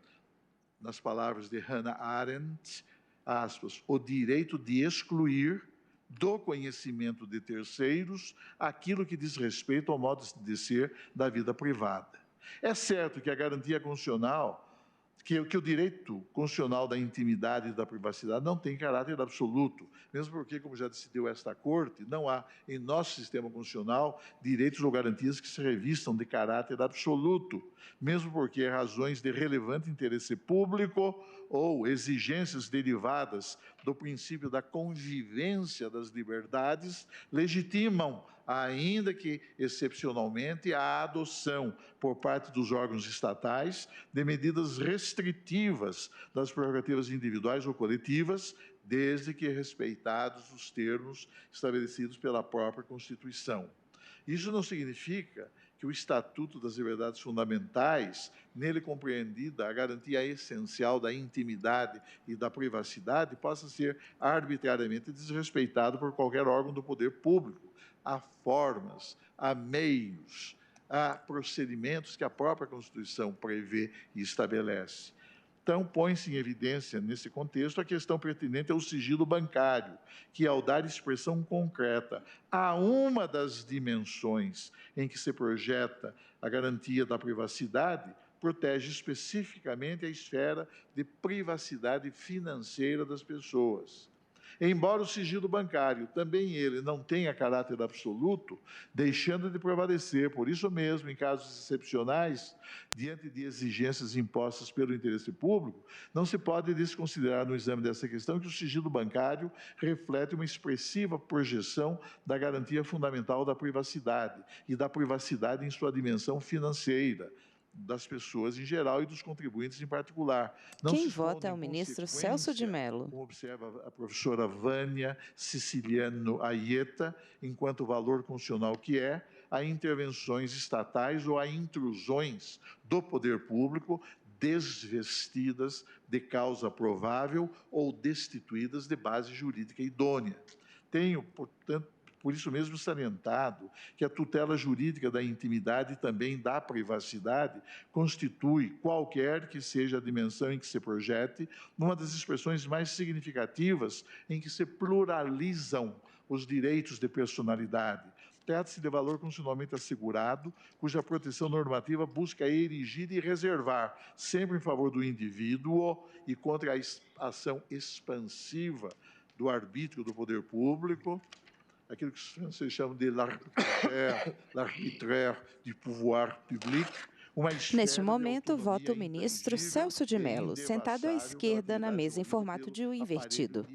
nas palavras de Hannah Arendt, aspas, o direito de excluir do conhecimento de terceiros aquilo que diz respeito ao modo de ser da vida privada. É certo que a garantia constitucional que o direito constitucional da intimidade e da privacidade não tem caráter absoluto, mesmo porque, como já decidiu esta Corte, não há em nosso sistema constitucional direitos ou garantias que se revistam de caráter absoluto, mesmo porque razões de relevante interesse público ou exigências derivadas do princípio da convivência das liberdades legitimam, ainda que excepcionalmente, a adoção por parte dos órgãos estatais de medidas restritivas das prerrogativas individuais ou coletivas, desde que respeitados os termos estabelecidos pela própria Constituição. Isso não significa que o Estatuto das Liberdades Fundamentais, nele compreendida a garantia essencial da intimidade e da privacidade, possa ser arbitrariamente desrespeitado por qualquer órgão do poder público. Há formas, há meios, há procedimentos que a própria Constituição prevê e estabelece. Então, põe-se em evidência, nesse contexto, a questão pertinente ao sigilo bancário, que, ao dar expressão concreta a uma das dimensões em que se projeta a garantia da privacidade, protege especificamente a esfera de privacidade financeira das pessoas. Embora o sigilo bancário também ele não tenha caráter absoluto, deixando de prevalecer, por isso mesmo, em casos excepcionais, diante de exigências impostas pelo interesse público, não se pode desconsiderar no exame dessa questão que o sigilo bancário reflete uma expressiva projeção da garantia fundamental da privacidade e da privacidade em sua dimensão financeira, das pessoas em geral e dos contribuintes em particular. Quem vota é o ministro Celso de Mello. Como observa a professora Vânia Siciliano Aieta, enquanto valor constitucional que é, a intervenções estatais ou a intrusões do poder público desvestidas de causa provável ou destituídas de base jurídica idônea. Tenho, portanto, por isso mesmo salientado que a tutela jurídica da intimidade e também da privacidade constitui, qualquer que seja a dimensão em que se projete, uma das expressões mais significativas em que se pluralizam os direitos de personalidade. Trata-se de valor constitucionalmente assegurado, cuja proteção normativa busca erigir e reservar, sempre em favor do indivíduo e contra a ação expansiva do arbítrio do poder público, aquilo que os franceses chamam de l'arbitraire du pouvoir public. Neste momento, vota o ministro Celso de Mello, sentado à esquerda na mesa em formato de U invertido.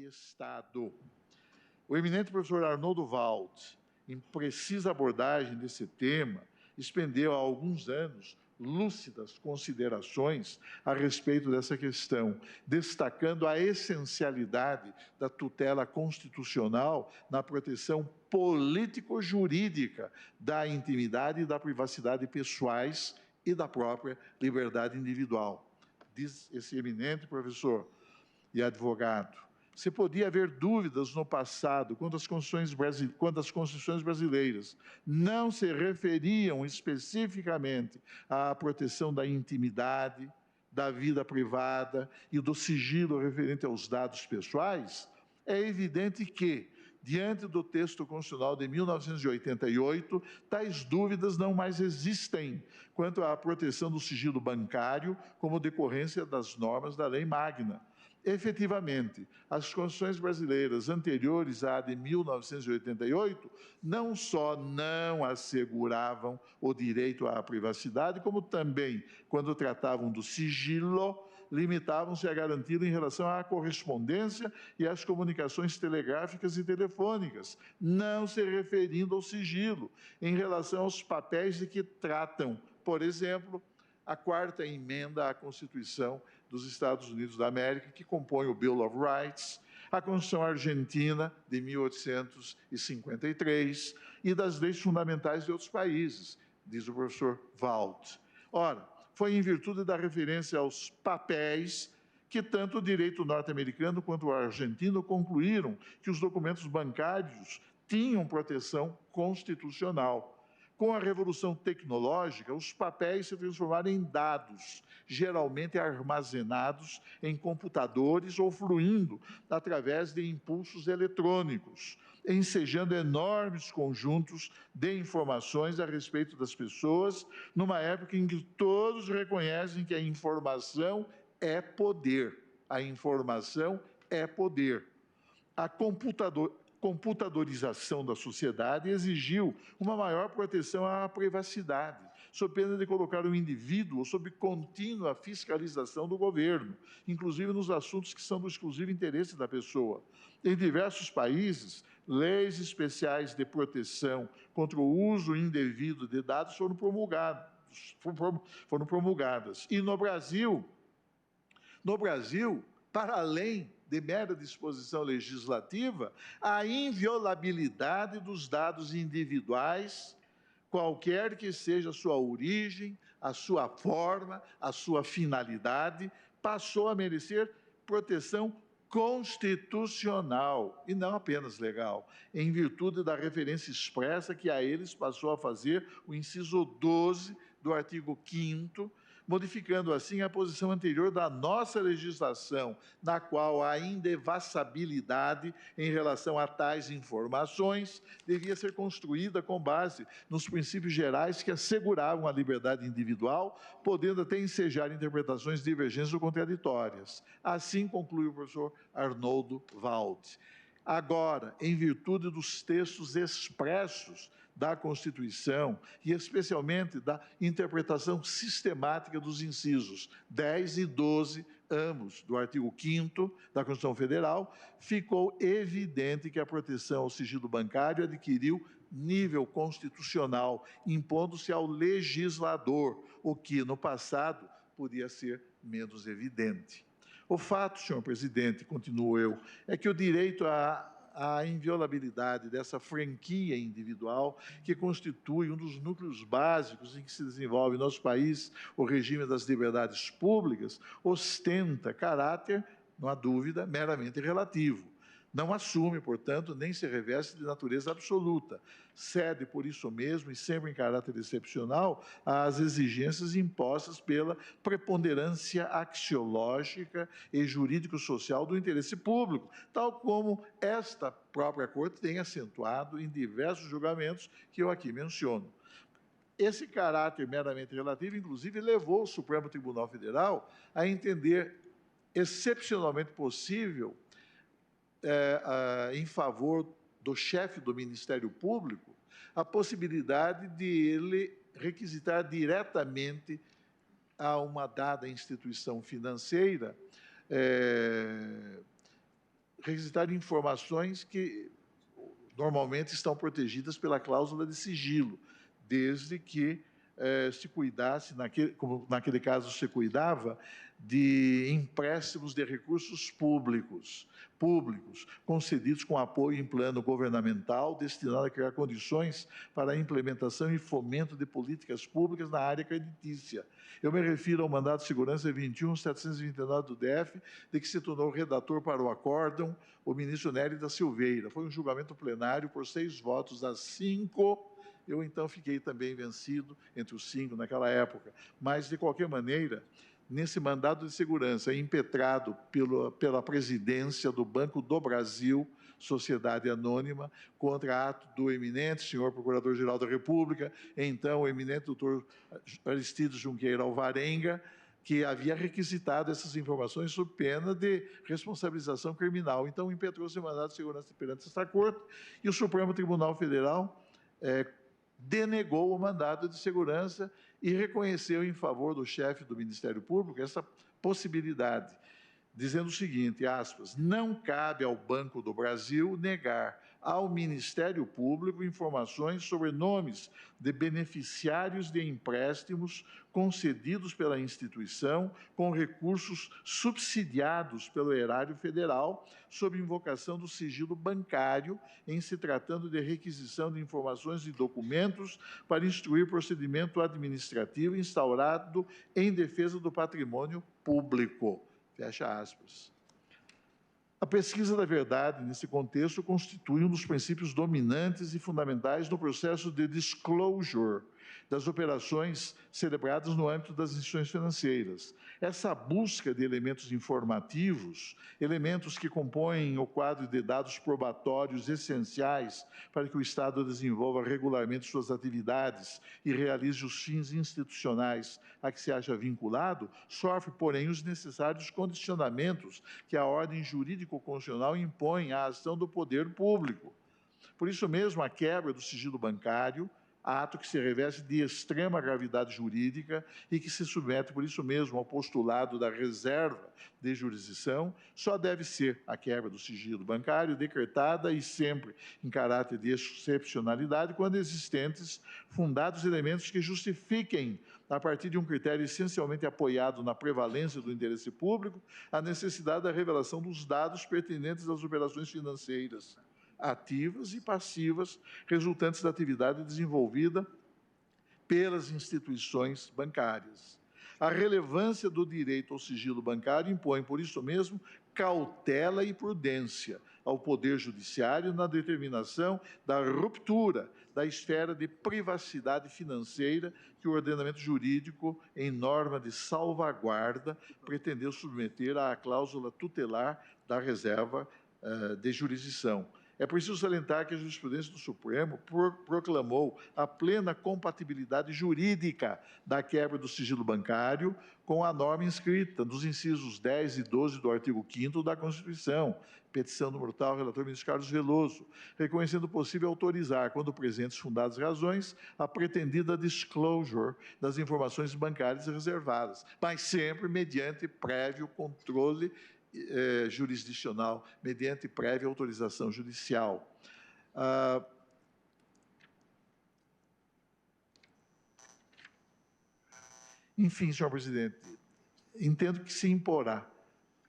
O eminente professor Arnoldo Wald, em precisa abordagem desse tema, expendeu há alguns anos lúcidas considerações a respeito dessa questão, destacando a essencialidade da tutela constitucional na proteção político-jurídica da intimidade e da privacidade pessoais e da própria liberdade individual. Diz esse eminente professor e advogado: se podia haver dúvidas no passado quando as constituições brasileiras não se referiam especificamente à proteção da intimidade, da vida privada e do sigilo referente aos dados pessoais, é evidente que, diante do texto constitucional de 1988, tais dúvidas não mais existem quanto à proteção do sigilo bancário como decorrência das normas da Lei Magna. Efetivamente, as constituições brasileiras anteriores à de 1988 não só não asseguravam o direito à privacidade, como também, quando tratavam do sigilo, limitavam-se a garantir em relação à correspondência e às comunicações telegráficas e telefônicas, não se referindo ao sigilo, em relação aos papéis de que tratam, por exemplo, a 4ª emenda à Constituição dos Estados Unidos da América, que compõe o Bill of Rights, a Constituição Argentina, de 1853, e das leis fundamentais de outros países, diz o professor Wald. Ora, foi em virtude da referência aos papéis que tanto o direito norte-americano quanto o argentino concluíram que os documentos bancários tinham proteção constitucional. Com a revolução tecnológica, os papéis se transformaram em dados, geralmente armazenados em computadores ou fluindo através de impulsos eletrônicos, ensejando enormes conjuntos de informações a respeito das pessoas, numa época em que todos reconhecem que a informação é poder. A informação é poder. A computadorização da sociedade exigiu uma maior proteção à privacidade, sob pena de colocar o indivíduo sob contínua fiscalização do governo, inclusive nos assuntos que são do exclusivo interesse da pessoa. Em diversos países, leis especiais de proteção contra o uso indevido de dados foram promulgadas. E no Brasil, para além de mera disposição legislativa, a inviolabilidade dos dados individuais, qualquer que seja a sua origem, a sua forma, a sua finalidade, passou a merecer proteção constitucional e não apenas legal, em virtude da referência expressa que a eles passou a fazer o inciso 12 do artigo 5º, modificando assim a posição anterior da nossa legislação, na qual a indevassabilidade em relação a tais informações devia ser construída com base nos princípios gerais que asseguravam a liberdade individual, podendo até ensejar interpretações divergentes ou contraditórias. Assim conclui o professor Arnoldo Valdi. Agora, em virtude dos textos expressos da Constituição e especialmente da interpretação sistemática dos incisos 10 e 12, ambos do artigo 5º da Constituição Federal, ficou evidente que a proteção ao sigilo bancário adquiriu nível constitucional, impondo-se ao legislador, o que no passado podia ser menos evidente. O fato, senhor presidente, continuo eu, é que o direito à inviolabilidade dessa franquia individual, que constitui um dos núcleos básicos em que se desenvolve em nosso país o regime das liberdades públicas, ostenta caráter, não há dúvida, meramente relativo. Não assume, portanto, nem se reveste de natureza absoluta. Cede, por isso mesmo, e sempre em caráter excepcional, às exigências impostas pela preponderância axiológica e jurídico-social do interesse público, tal como esta própria Corte tem acentuado em diversos julgamentos que eu aqui menciono. Esse caráter meramente relativo, inclusive, levou o Supremo Tribunal Federal a entender excepcionalmente possível em favor do chefe do Ministério Público, a possibilidade de ele requisitar diretamente a uma dada instituição financeira, requisitar informações que normalmente estão protegidas pela cláusula de sigilo, desde que se cuidasse, como naquele caso se cuidava, de empréstimos de recursos públicos, concedidos com apoio em plano governamental, destinado a criar condições para a implementação e fomento de políticas públicas na área creditícia. Eu me refiro ao mandato de segurança 21.729 do DF, de que se tornou redator para o acórdão o ministro Nery da Silveira. Foi um julgamento plenário por 6 votos a 5. Eu, então, fiquei também vencido entre os 5 naquela época. Mas, de qualquer maneira, nesse mandado de segurança, impetrado pela presidência do Banco do Brasil, Sociedade Anônima, contra ato do eminente senhor Procurador-Geral da República, então o eminente doutor Aristides Junqueira Alvarenga, que havia requisitado essas informações sob pena de responsabilização criminal. Então, impetrou-se o mandado de segurança perante esta Corte e o Supremo Tribunal Federal denegou o mandado de segurança e reconheceu em favor do chefe do Ministério Público essa possibilidade, dizendo o seguinte, aspas, não cabe ao Banco do Brasil negar ao Ministério Público informações sobre nomes de beneficiários de empréstimos concedidos pela instituição com recursos subsidiados pelo erário federal sob invocação do sigilo bancário em se tratando de requisição de informações e documentos para instruir procedimento administrativo instaurado em defesa do patrimônio público. Fecha aspas. A pesquisa da verdade, nesse contexto, constitui um dos princípios dominantes e fundamentais no processo de disclosure, das operações celebradas no âmbito das instituições financeiras. Essa busca de elementos informativos, elementos que compõem o quadro de dados probatórios essenciais para que o Estado desenvolva regularmente suas atividades e realize os fins institucionais a que se acha vinculado, sofre, porém, os necessários condicionamentos que a ordem jurídico-constitucional impõe à ação do poder público. Por isso mesmo, a quebra do sigilo bancário, ato que se reveste de extrema gravidade jurídica e que se submete, por isso mesmo, ao postulado da reserva de jurisdição, só deve ser a quebra do sigilo bancário decretada e sempre em caráter de excepcionalidade quando existentes fundados elementos que justifiquem, a partir de um critério essencialmente apoiado na prevalência do interesse público, a necessidade da revelação dos dados pertinentes às operações financeiras ativas e passivas resultantes da atividade desenvolvida pelas instituições bancárias. A relevância do direito ao sigilo bancário impõe, por isso mesmo, cautela e prudência ao Poder Judiciário na determinação da ruptura da esfera de privacidade financeira que o ordenamento jurídico, em norma de salvaguarda, pretendeu submeter à cláusula tutelar da reserva de jurisdição. É preciso salientar que a jurisprudência do Supremo proclamou a plena compatibilidade jurídica da quebra do sigilo bancário com a norma inscrita nos incisos 10 e 12 do artigo 5º da Constituição, petição número tal, relator ministro Carlos Veloso, reconhecendo possível autorizar, quando presentes fundadas razões, a pretendida disclosure das informações bancárias reservadas, mas sempre mediante prévio controle jurisdicional, mediante prévia autorização judicial. Enfim, senhor presidente, entendo que se imporá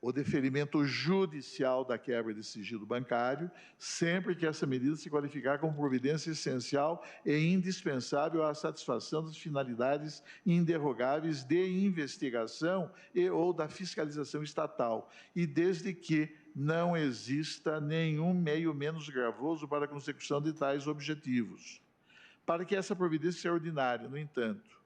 o deferimento judicial da quebra de sigilo bancário, sempre que essa medida se qualificar como providência essencial e indispensável à satisfação das finalidades inderrogáveis de investigação e ou da fiscalização estatal, e desde que não exista nenhum meio menos gravoso para a consecução de tais objetivos. Para que essa providência ordinária, no entanto,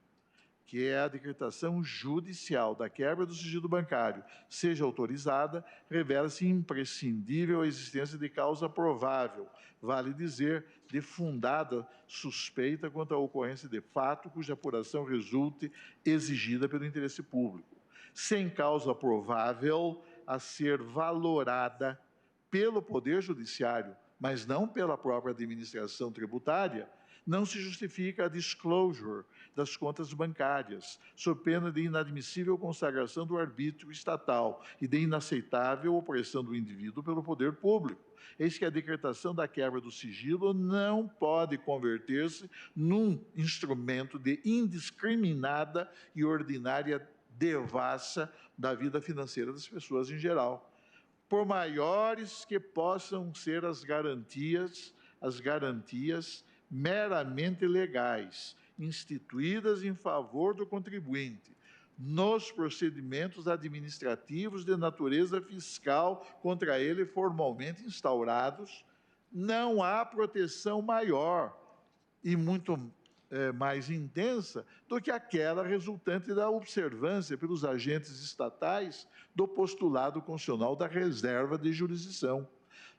que é a decretação judicial da quebra do sigilo bancário, seja autorizada, revela-se imprescindível a existência de causa provável, vale dizer, de fundada suspeita quanto à ocorrência de fato cuja apuração resulte exigida pelo interesse público. Sem causa provável a ser valorada pelo Poder Judiciário, mas não pela própria administração tributária, não se justifica a disclosure das contas bancárias, sob pena de inadmissível consagração do arbítrio estatal e de inaceitável opressão do indivíduo pelo poder público. Eis que a decretação da quebra do sigilo não pode converter-se num instrumento de indiscriminada e ordinária devassa da vida financeira das pessoas em geral. Por maiores que possam ser as garantias meramente legais, instituídas em favor do contribuinte, nos procedimentos administrativos de natureza fiscal contra ele formalmente instaurados, não há proteção maior e muito mais intensa do que aquela resultante da observância pelos agentes estatais do postulado constitucional da reserva de jurisdição.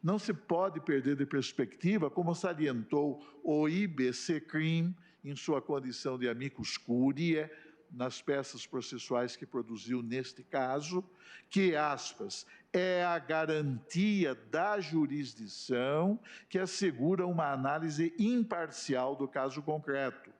Não se pode perder de perspectiva, como salientou o IBCCRIM, em sua condição de amicus curiae, nas peças processuais que produziu neste caso, que, aspas, é a garantia da jurisdição que assegura uma análise imparcial do caso concreto,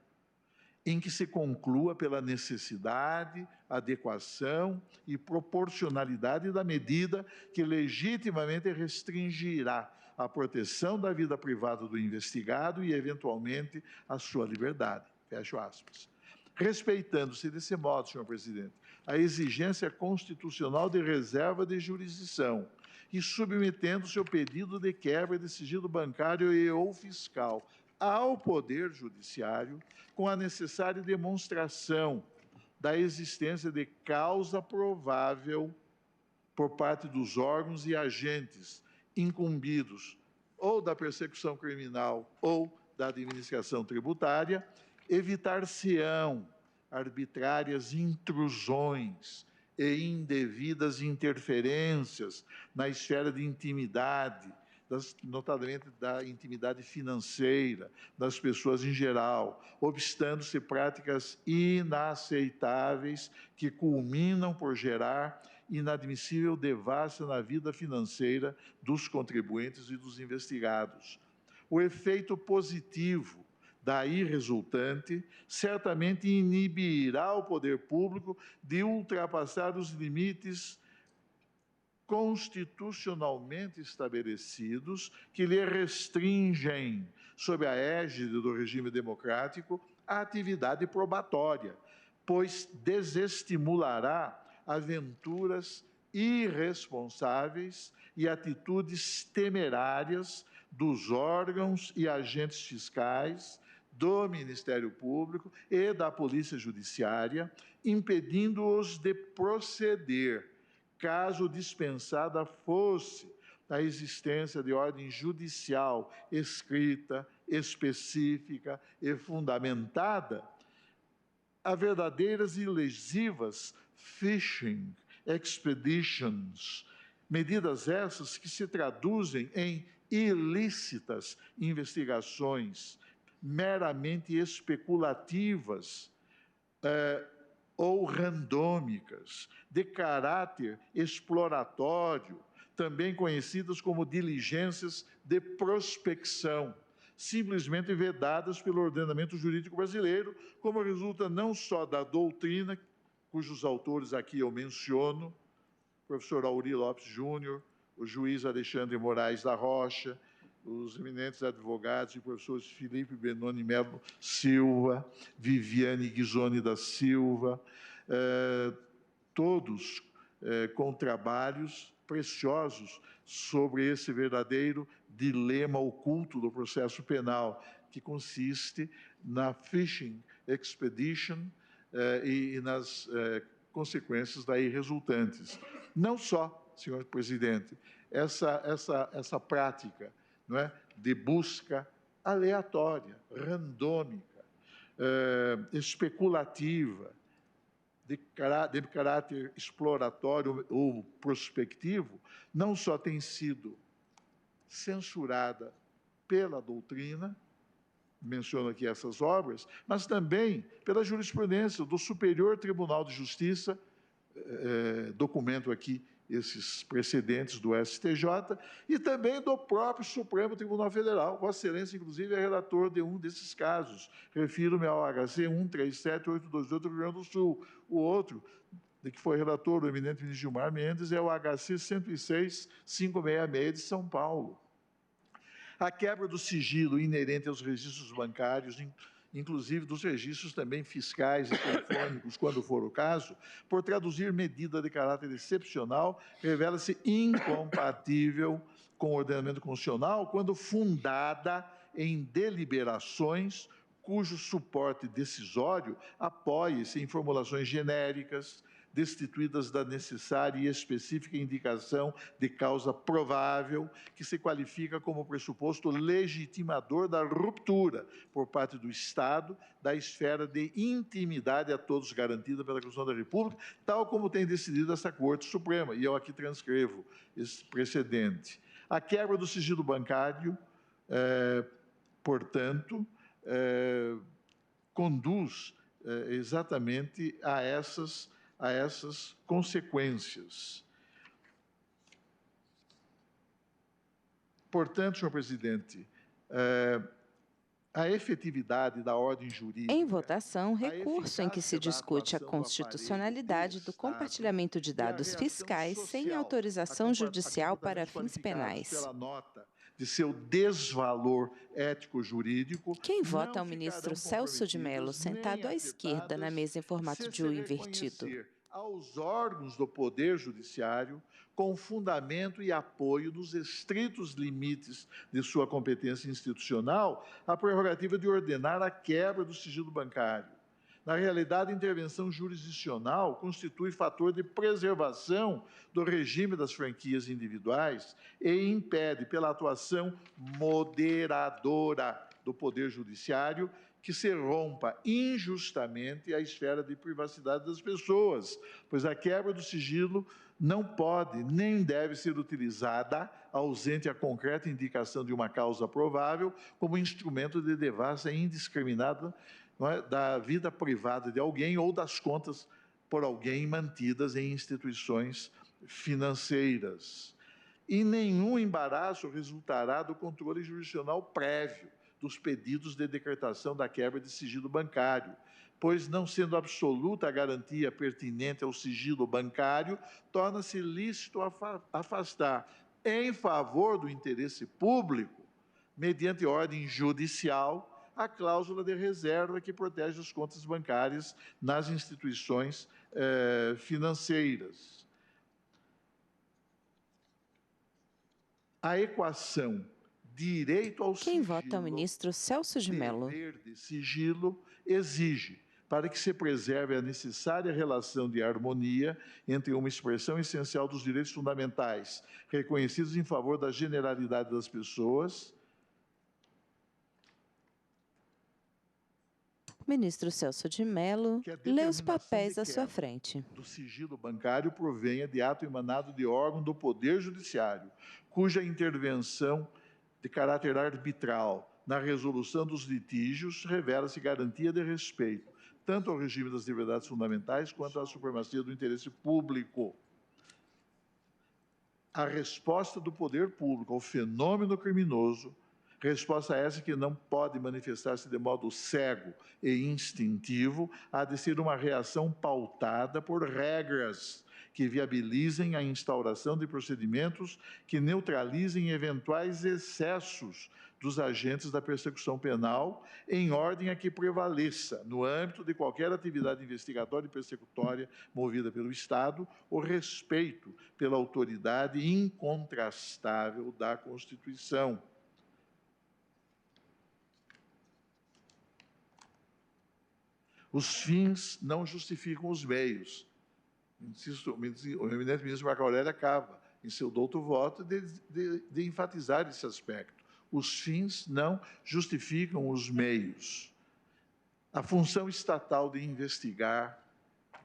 em que se conclua pela necessidade, adequação e proporcionalidade da medida que legitimamente restringirá a proteção da vida privada do investigado e, eventualmente, a sua liberdade. Fecho aspas. Respeitando-se desse modo, senhor presidente, a exigência constitucional de reserva de jurisdição e submetendo-se ao pedido de quebra de sigilo bancário e ou fiscal ao Poder Judiciário, com a necessária demonstração da existência de causa provável por parte dos órgãos e agentes incumbidos ou da persecução criminal ou da administração tributária, Evitar-se-ão arbitrárias intrusões e indevidas interferências na esfera de intimidade, notadamente da intimidade financeira das pessoas em geral, obstando-se práticas inaceitáveis que culminam por gerar inadmissível devassa na vida financeira dos contribuintes e dos investigados. O efeito positivo daí resultante certamente inibirá o poder público de ultrapassar os limites constitucionalmente estabelecidos que lhe restringem, sob a égide do regime democrático, a atividade probatória, pois desestimulará aventuras irresponsáveis e atitudes temerárias dos órgãos e agentes fiscais, do Ministério Público e da Polícia Judiciária, impedindo-os de proceder, caso dispensada fosse a existência de ordem judicial escrita, específica e fundamentada, a verdadeiras e lesivas fishing expeditions, medidas essas que se traduzem em ilícitas investigações meramente especulativas ou randômicas, de caráter exploratório, também conhecidas como diligências de prospecção, simplesmente vedadas pelo ordenamento jurídico brasileiro, como resulta não só da doutrina, cujos autores aqui eu menciono, o professor Auri Lopes Júnior, o juiz Alexandre Moraes da Rocha, os eminentes advogados e professores Felipe Benoni Melo Silva, Viviane Ghisoni da Silva, todos com trabalhos preciosos sobre esse verdadeiro dilema oculto do processo penal, que consiste na fishing expedition e nas consequências daí resultantes. Não só, senhor presidente, essa prática, não é, de busca aleatória, randômica, especulativa, de caráter exploratório ou prospectivo, não só tem sido censurada pela doutrina, menciono aqui essas obras, mas também pela jurisprudência do Superior Tribunal de Justiça, documento aqui esses precedentes do STJ, e também do próprio Supremo Tribunal Federal. Vossa Excelência, inclusive, é relator de um desses casos. Refiro-me ao HC 137828 do Rio Grande do Sul. O outro, de que foi relator o eminente ministro Gilmar Mendes, é o HC 106.566 de São Paulo. A quebra do sigilo inerente aos registros bancários, inclusive dos registros também fiscais e telefônicos, quando for o caso, por traduzir medida de caráter excepcional, revela-se incompatível com o ordenamento constitucional quando fundada em deliberações cujo suporte decisório apoie-se em formulações genéricas, destituídas da necessária e específica indicação de causa provável, que se qualifica como pressuposto legitimador da ruptura, por parte do Estado, da esfera de intimidade a todos garantida pela Constituição da República, tal como tem decidido essa Corte Suprema, e eu aqui transcrevo esse precedente. A quebra do sigilo bancário, portanto, conduz exatamente a essas consequências. Portanto, senhor presidente, a efetividade da ordem jurídica... Em votação, recurso em que se discute a constitucionalidade do compartilhamento de dados fiscais sem autorização judicial para fins penais. Pela nota de seu desvalor ético-jurídico... Quem vota é o ministro Celso de Mello, sentado à esquerda na mesa em formato de U invertido. Aos órgãos do Poder Judiciário, com fundamento e apoio nos estritos limites de sua competência institucional, a prerrogativa de ordenar a quebra do sigilo bancário. Na realidade, a intervenção jurisdicional constitui fator de preservação do regime das franquias individuais e impede, pela atuação moderadora do Poder Judiciário, que se rompa injustamente a esfera de privacidade das pessoas, pois a quebra do sigilo não pode nem deve ser utilizada, ausente a concreta indicação de uma causa provável, como instrumento de devassa indiscriminada, não é, da vida privada de alguém ou das contas por alguém mantidas em instituições financeiras. E nenhum embaraço resultará do controle jurisdicional prévio dos pedidos de decretação da quebra de sigilo bancário, pois, não sendo absoluta a garantia pertinente ao sigilo bancário, torna-se lícito afastar em favor do interesse público, mediante ordem judicial, a cláusula de reserva que protege as contas bancárias nas instituições financeiras. A equação direito ao sigilo... Quem vota é o ministro Celso de Mello. Dever de sigilo exige, para que se preserve a necessária relação de harmonia entre uma expressão essencial dos direitos fundamentais, reconhecidos em favor da generalidade das pessoas... Ministro Celso de Mello lê os papéis à sua frente. Do sigilo bancário provenha de ato emanado de órgão do Poder Judiciário, cuja intervenção de caráter arbitral na resolução dos litígios revela-se garantia de respeito, tanto ao regime das liberdades fundamentais quanto à supremacia do interesse público. A resposta do poder público ao fenômeno criminoso, resposta essa que não pode manifestar-se de modo cego e instintivo, há de ser uma reação pautada por regras que viabilizem a instauração de procedimentos que neutralizem eventuais excessos dos agentes da persecução penal, em ordem a que prevaleça, no âmbito de qualquer atividade investigatória e persecutória movida pelo Estado, o respeito pela autoridade incontrastável da Constituição. Os fins não justificam os meios. O eminente ministro Marco Aurélio acaba, em seu douto voto, de enfatizar esse aspecto. Os fins não justificam os meios. A função estatal de investigar,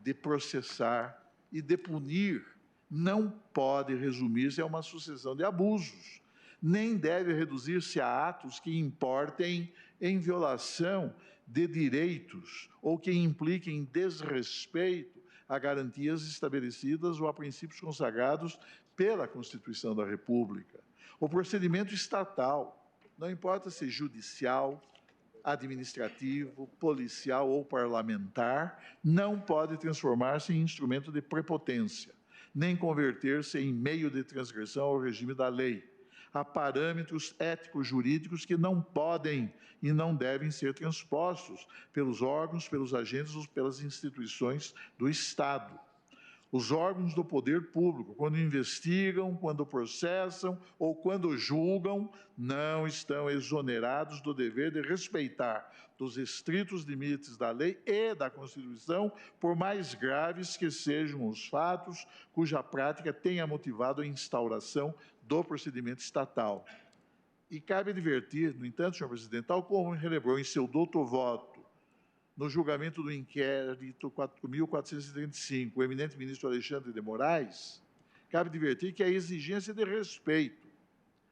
de processar e de punir não pode resumir-se a uma sucessão de abusos, nem deve reduzir-se a atos que importem em violação de direitos ou que impliquem desrespeito a garantias estabelecidas ou a princípios consagrados pela Constituição da República. O procedimento estatal, não importa se judicial, administrativo, policial ou parlamentar, não pode transformar-se em instrumento de prepotência, nem converter-se em meio de transgressão ao regime da lei. Há parâmetros ético-jurídicos que não podem e não devem ser transpostos pelos órgãos, pelos agentes ou pelas instituições do Estado. Os órgãos do poder público, quando investigam, quando processam ou quando julgam, não estão exonerados do dever de respeitar os estritos limites da lei e da Constituição, por mais graves que sejam os fatos cuja prática tenha motivado a instauração do procedimento estatal. E cabe advertir, no entanto, senhor presidente, tal como relembrou em seu douto voto, no julgamento do inquérito 4.435, o eminente ministro Alexandre de Moraes, cabe advertir que a exigência de respeito,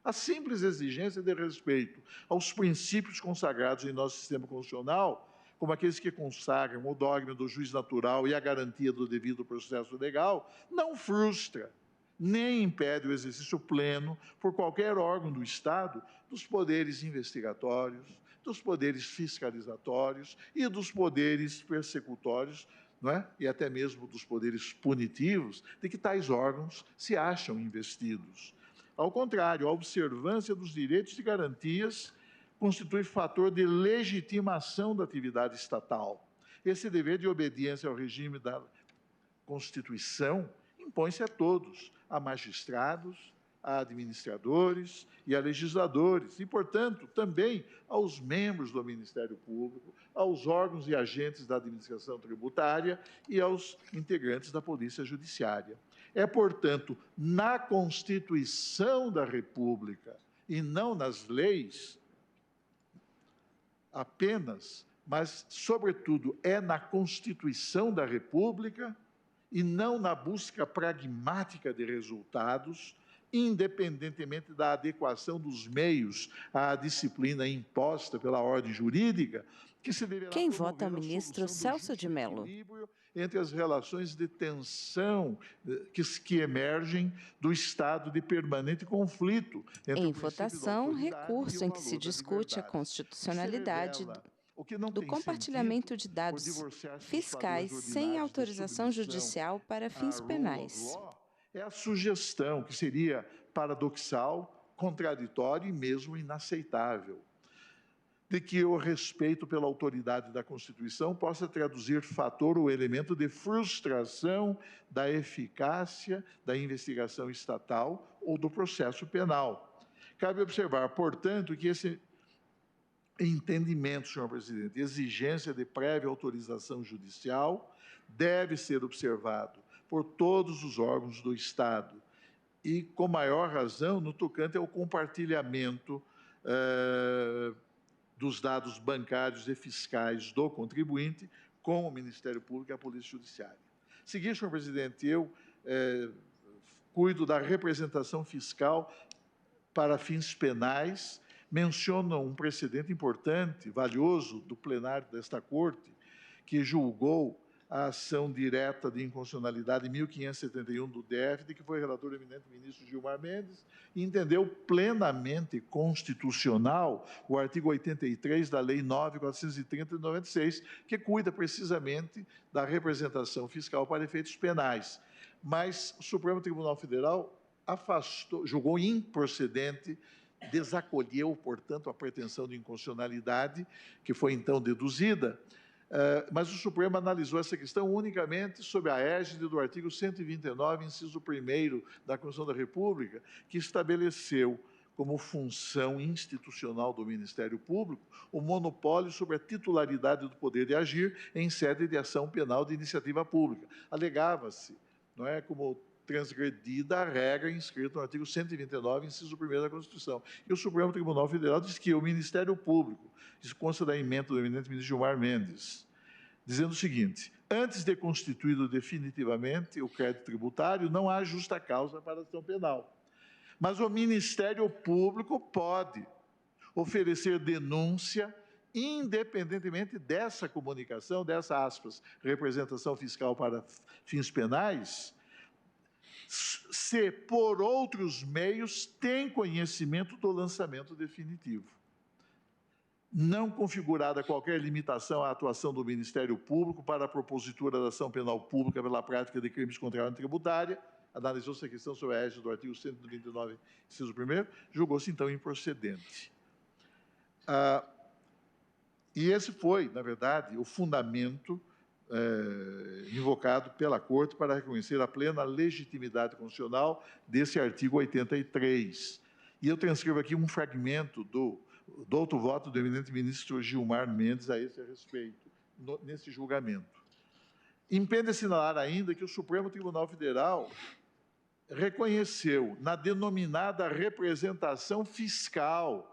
a simples exigência de respeito aos princípios consagrados em nosso sistema constitucional, como aqueles que consagram o dogma do juiz natural e a garantia do devido processo legal, não frustra, nem impede o exercício pleno por qualquer órgão do Estado dos poderes investigatórios, dos poderes fiscalizatórios e dos poderes persecutórios, não é? E até mesmo dos poderes punitivos, de que tais órgãos se acham investidos. Ao contrário, a observância dos direitos e garantias constitui fator de legitimação da atividade estatal. Esse dever de obediência ao regime da Constituição impõe-se a todos, a magistrados, a administradores e a legisladores, e, portanto, também aos membros do Ministério Público, aos órgãos e agentes da administração tributária e aos integrantes da Polícia Judiciária. É, portanto, na Constituição da República e não nas leis, apenas mas, sobretudo, é na Constituição da República e não na busca pragmática de resultados, independentemente da adequação dos meios à disciplina imposta pela ordem jurídica, que se deverá Quem vota é o ministro Celso de Mello. Entre as relações de tensão que emergem do estado de permanente conflito. Em votação, recurso em que se discute a constitucionalidade do compartilhamento de dados fiscais sem autorização judicial para fins penais. É a sugestão que seria paradoxal, contraditória e mesmo inaceitável, de que o respeito pela autoridade da Constituição possa traduzir fator ou elemento de frustração da eficácia da investigação estatal ou do processo penal. Cabe observar, portanto, que esse entendimento, senhor presidente, exigência de prévia autorização judicial deve ser observado por todos os órgãos do Estado e, com maior razão, no tocante ao compartilhamento dos dados bancários e fiscais do contribuinte com o Ministério Público e a Polícia Judiciária. Seguinte, senhor presidente, eu cuido da representação fiscal para fins penais, menciona um precedente importante, valioso, do plenário desta Corte, que julgou a ação direta de inconstitucionalidade 1571 do DF, de que foi relator eminente ministro Gilmar Mendes, e entendeu plenamente constitucional o artigo 83 da Lei 9.430 de 96, que cuida precisamente da representação fiscal para efeitos penais. Mas o Supremo Tribunal Federal julgou improcedente, desacolheu, portanto, a pretensão de inconstitucionalidade, que foi então deduzida, mas o Supremo analisou essa questão unicamente sob a égide do artigo 129, inciso 1º da Constituição da República, que estabeleceu como função institucional do Ministério Público o monopólio sobre a titularidade do poder de agir em sede de ação penal de iniciativa pública. Alegava-se, não é, como transgredida a regra inscrita no artigo 129, inciso 1º da Constituição. E o Supremo Tribunal Federal diz que o Ministério Público, isso consta da emenda do eminente ministro Gilmar Mendes, dizendo o seguinte: antes de constituído definitivamente o crédito tributário, não há justa causa para a ação penal. Mas o Ministério Público pode oferecer denúncia independentemente dessa comunicação, dessa, aspas, representação fiscal para fins penais, se por outros meios tem conhecimento do lançamento definitivo. Não configurada qualquer limitação à atuação do Ministério Público para a propositura da ação penal pública pela prática de crimes contra a ordem tributária, analisou-se a questão sob a égide do artigo 129, inciso 1º, julgou-se, então, improcedente. E esse foi, na verdade, o fundamento invocado pela Corte para reconhecer a plena legitimidade constitucional desse artigo 83. E eu transcrevo aqui um fragmento do outro voto do eminente ministro Gilmar Mendes a esse respeito, nesse julgamento. Impende assinalar ainda que o Supremo Tribunal Federal reconheceu na denominada representação fiscal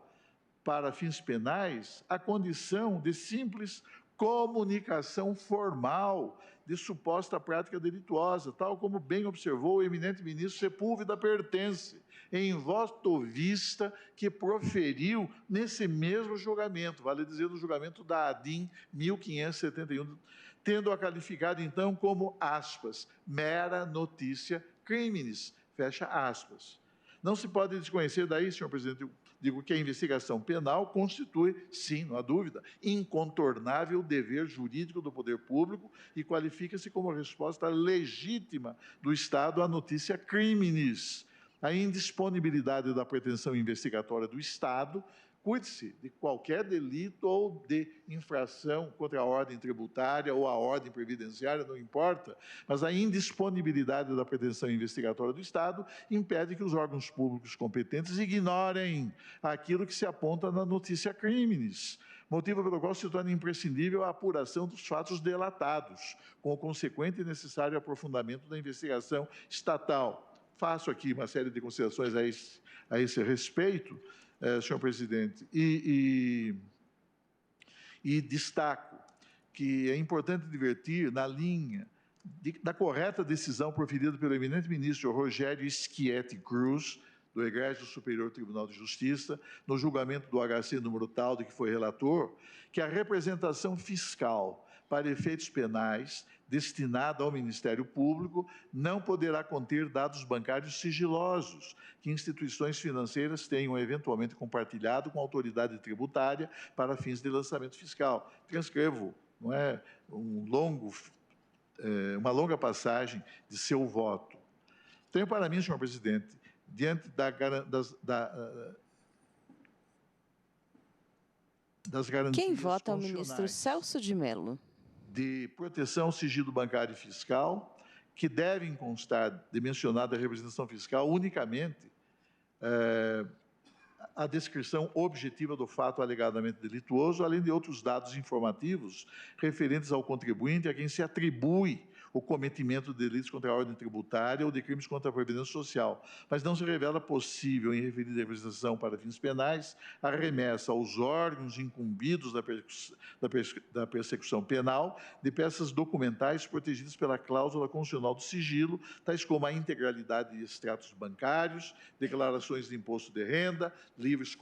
para fins penais a condição de simples comunicação formal de suposta prática delituosa, tal como bem observou o eminente ministro Sepúlveda Pertence, em voto vista que proferiu nesse mesmo julgamento, vale dizer, no julgamento da ADIM 1571, tendo-a qualificado, então, como, aspas, mera notícia criminis, fecha aspas. Não se pode desconhecer daí, senhor presidente, digo que a investigação penal constitui, sim, não há dúvida, incontornável dever jurídico do poder público e qualifica-se como resposta legítima do Estado à notícia criminis. A indisponibilidade da pretensão investigatória do Estado, cuide-se de qualquer delito ou de infração contra a ordem tributária ou a ordem previdenciária, não importa, mas a indisponibilidade da pretensão investigatória do Estado impede que os órgãos públicos competentes ignorem aquilo que se aponta na notícia criminis, motivo pelo qual se torna imprescindível a apuração dos fatos delatados, com o consequente e necessário aprofundamento da investigação estatal. Faço aqui uma série de considerações a esse respeito, senhor presidente, e E destaco que é importante advertir, na linha da correta decisão proferida pelo eminente ministro Rogério Schietti Cruz, do Egrégio Superior Tribunal de Justiça, no julgamento do HC número tal, de que foi relator, que a representação fiscal para efeitos penais destinada ao Ministério Público não poderá conter dados bancários sigilosos que instituições financeiras tenham eventualmente compartilhado com a autoridade tributária para fins de lançamento fiscal. Transcrevo, não é, uma longa passagem de seu voto. Tenho para mim, senhor presidente, diante das garantias Quem vota é o ministro Celso de Mello. De proteção ao sigilo bancário e fiscal, que devem constar de mencionada representação fiscal unicamente a descrição objetiva do fato alegadamente delituoso, além de outros dados informativos referentes ao contribuinte a quem se atribui o cometimento de delitos contra a ordem tributária ou de crimes contra a Previdência Social, mas não se revela possível, em referida representação para fins penais, a remessa aos órgãos incumbidos da persecução penal de peças documentais protegidas pela cláusula constitucional do sigilo, tais como a integralidade de extratos bancários, declarações de imposto de renda, livros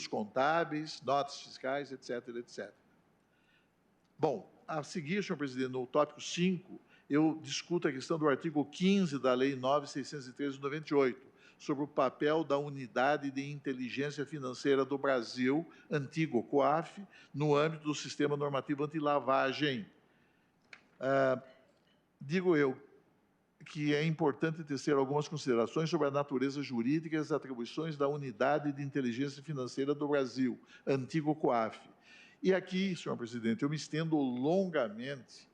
contábeis, notas fiscais, etc., etc. Bom, a seguir, senhor presidente, no tópico 5, eu discuto a questão do artigo 15 da Lei 9.613 de 98, sobre o papel da Unidade de Inteligência Financeira do Brasil, antigo COAF, no âmbito do Sistema Normativo Antilavagem. Digo eu que é importante tecer algumas considerações sobre a natureza jurídica e as atribuições da Unidade de Inteligência Financeira do Brasil, antigo COAF. E aqui, senhor presidente, eu me estendo longamente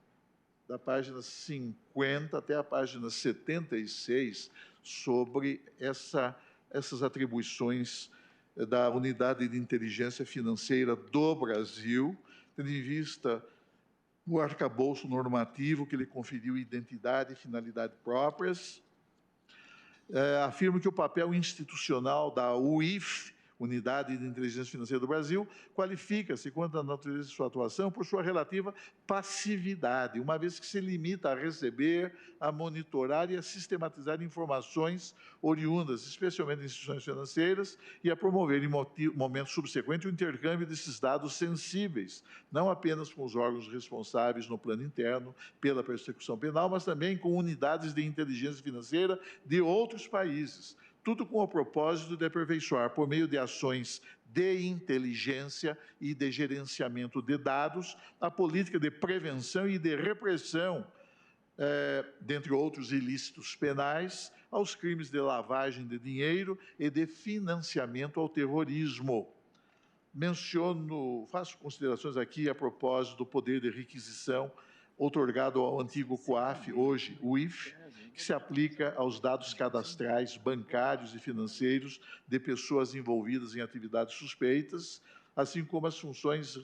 da página 50 até a página 76 sobre essas atribuições da Unidade de Inteligência Financeira do Brasil, tendo em vista o arcabouço normativo que lhe conferiu identidade e finalidade próprias. Afirmo que o papel institucional da UIF, Unidade de Inteligência Financeira do Brasil, qualifica-se, quanto à natureza de sua atuação, por sua relativa passividade, uma vez que se limita a receber, a monitorar e a sistematizar informações oriundas, especialmente de instituições financeiras, e a promover, em momento subsequente, o intercâmbio desses dados sensíveis, não apenas com os órgãos responsáveis no plano interno pela persecução penal, mas também com unidades de inteligência financeira de outros países, tudo com o propósito de aperfeiçoar, por meio de ações de inteligência e de gerenciamento de dados, a política de prevenção e de repressão, dentre outros ilícitos penais, aos crimes de lavagem de dinheiro e de financiamento ao terrorismo. Faço considerações aqui a propósito do poder de requisição outorgado ao antigo COAF, hoje UIF, que se aplica aos dados cadastrais, bancários e financeiros de pessoas envolvidas em atividades suspeitas, assim como as funções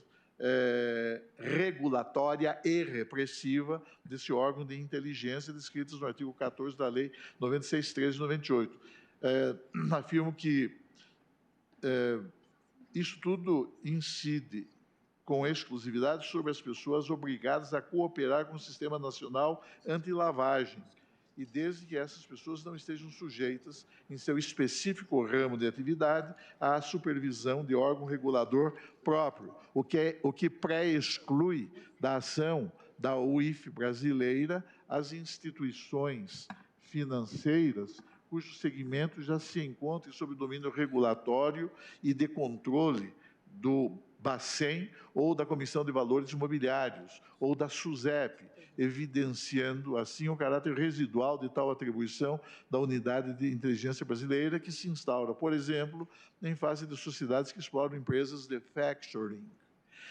regulatória e repressiva desse órgão de inteligência descritas no artigo 14 da Lei 96.13 de 98. Afirmo que isso tudo incide com exclusividade sobre as pessoas obrigadas a cooperar com o Sistema Nacional Antilavagem, e desde que essas pessoas não estejam sujeitas, em seu específico ramo de atividade, à supervisão de órgão regulador próprio, o que pré-exclui da ação da UIF brasileira as instituições financeiras cujo segmento já se encontre sob domínio regulatório e de controle do Bacen ou da Comissão de Valores Imobiliários, ou da SUSEP, evidenciando, assim, o caráter residual de tal atribuição da Unidade de Inteligência Brasileira, que se instaura, por exemplo, em face de sociedades que exploram empresas de factoring.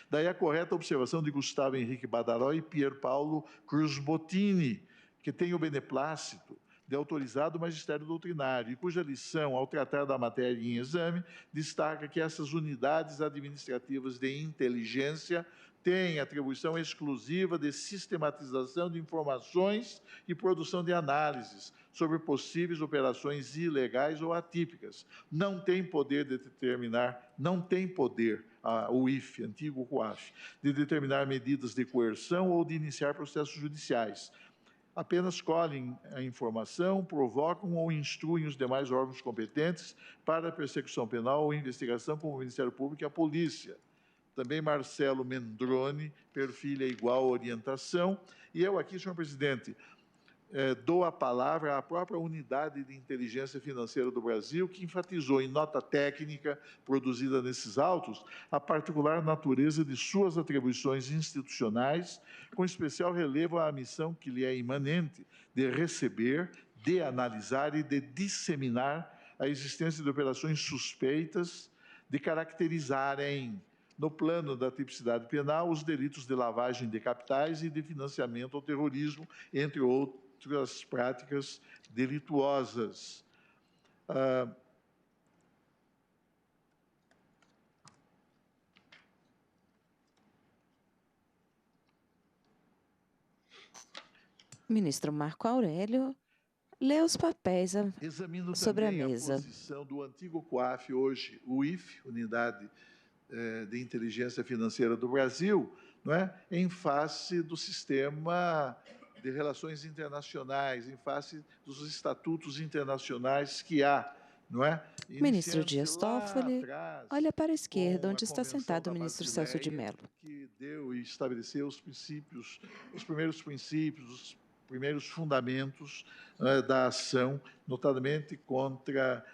Daí a correta observação de Gustavo Henrique Badaró e Pier Paulo Cruz Bottini, que tem o beneplácito de autorizado magistério doutrinário, e cuja lição, ao tratar da matéria em exame, destaca que essas unidades administrativas de inteligência têm atribuição exclusiva de sistematização de informações e produção de análises sobre possíveis operações ilegais ou atípicas. Não tem poder de determinar, não tem poder, o IFE, antigo COAF, de determinar medidas de coerção ou de iniciar processos judiciais. Apenas colhem a informação, provocam ou instruem os demais órgãos competentes para a persecução penal ou investigação, como o Ministério Público e a Polícia. Também Marcelo Mendrone, perfil igual orientação. E eu aqui, senhor presidente, dou a palavra à própria Unidade de Inteligência Financeira do Brasil, que enfatizou em nota técnica produzida nesses autos a particular natureza de suas atribuições institucionais, com especial relevo à missão que lhe é imanente de receber, de analisar e de disseminar a existência de operações suspeitas, de caracterizarem, no plano da tipicidade penal, os delitos de lavagem de capitais e de financiamento ao terrorismo, entre outras práticas delituosas. Ministro Marco Aurélio lê os papéis sobre a mesa. A posição do antigo COAF, hoje o IFE, Unidade de Inteligência Financeira do Brasil, não é? Em face do sistema de relações internacionais, em face dos estatutos internacionais que há, não é? Ministro Dias Toffoli olha para a esquerda, onde está sentado o ministro Celso de Mello. Que deu e estabeleceu os princípios, os primeiros princípios, os primeiros fundamentos da ação, notadamente contra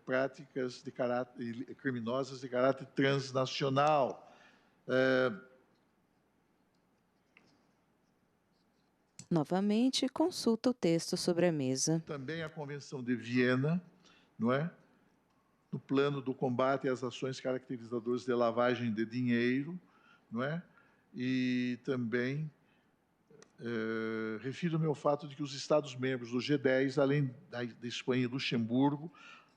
práticas de caráter criminosas de caráter transnacional. Novamente, consulta o texto sobre a mesa. Também a Convenção de Viena, não é? No plano do combate às ações caracterizadoras de lavagem de dinheiro, não é? E também refiro-me ao fato de que os Estados-membros do G10, além da Espanha e Luxemburgo,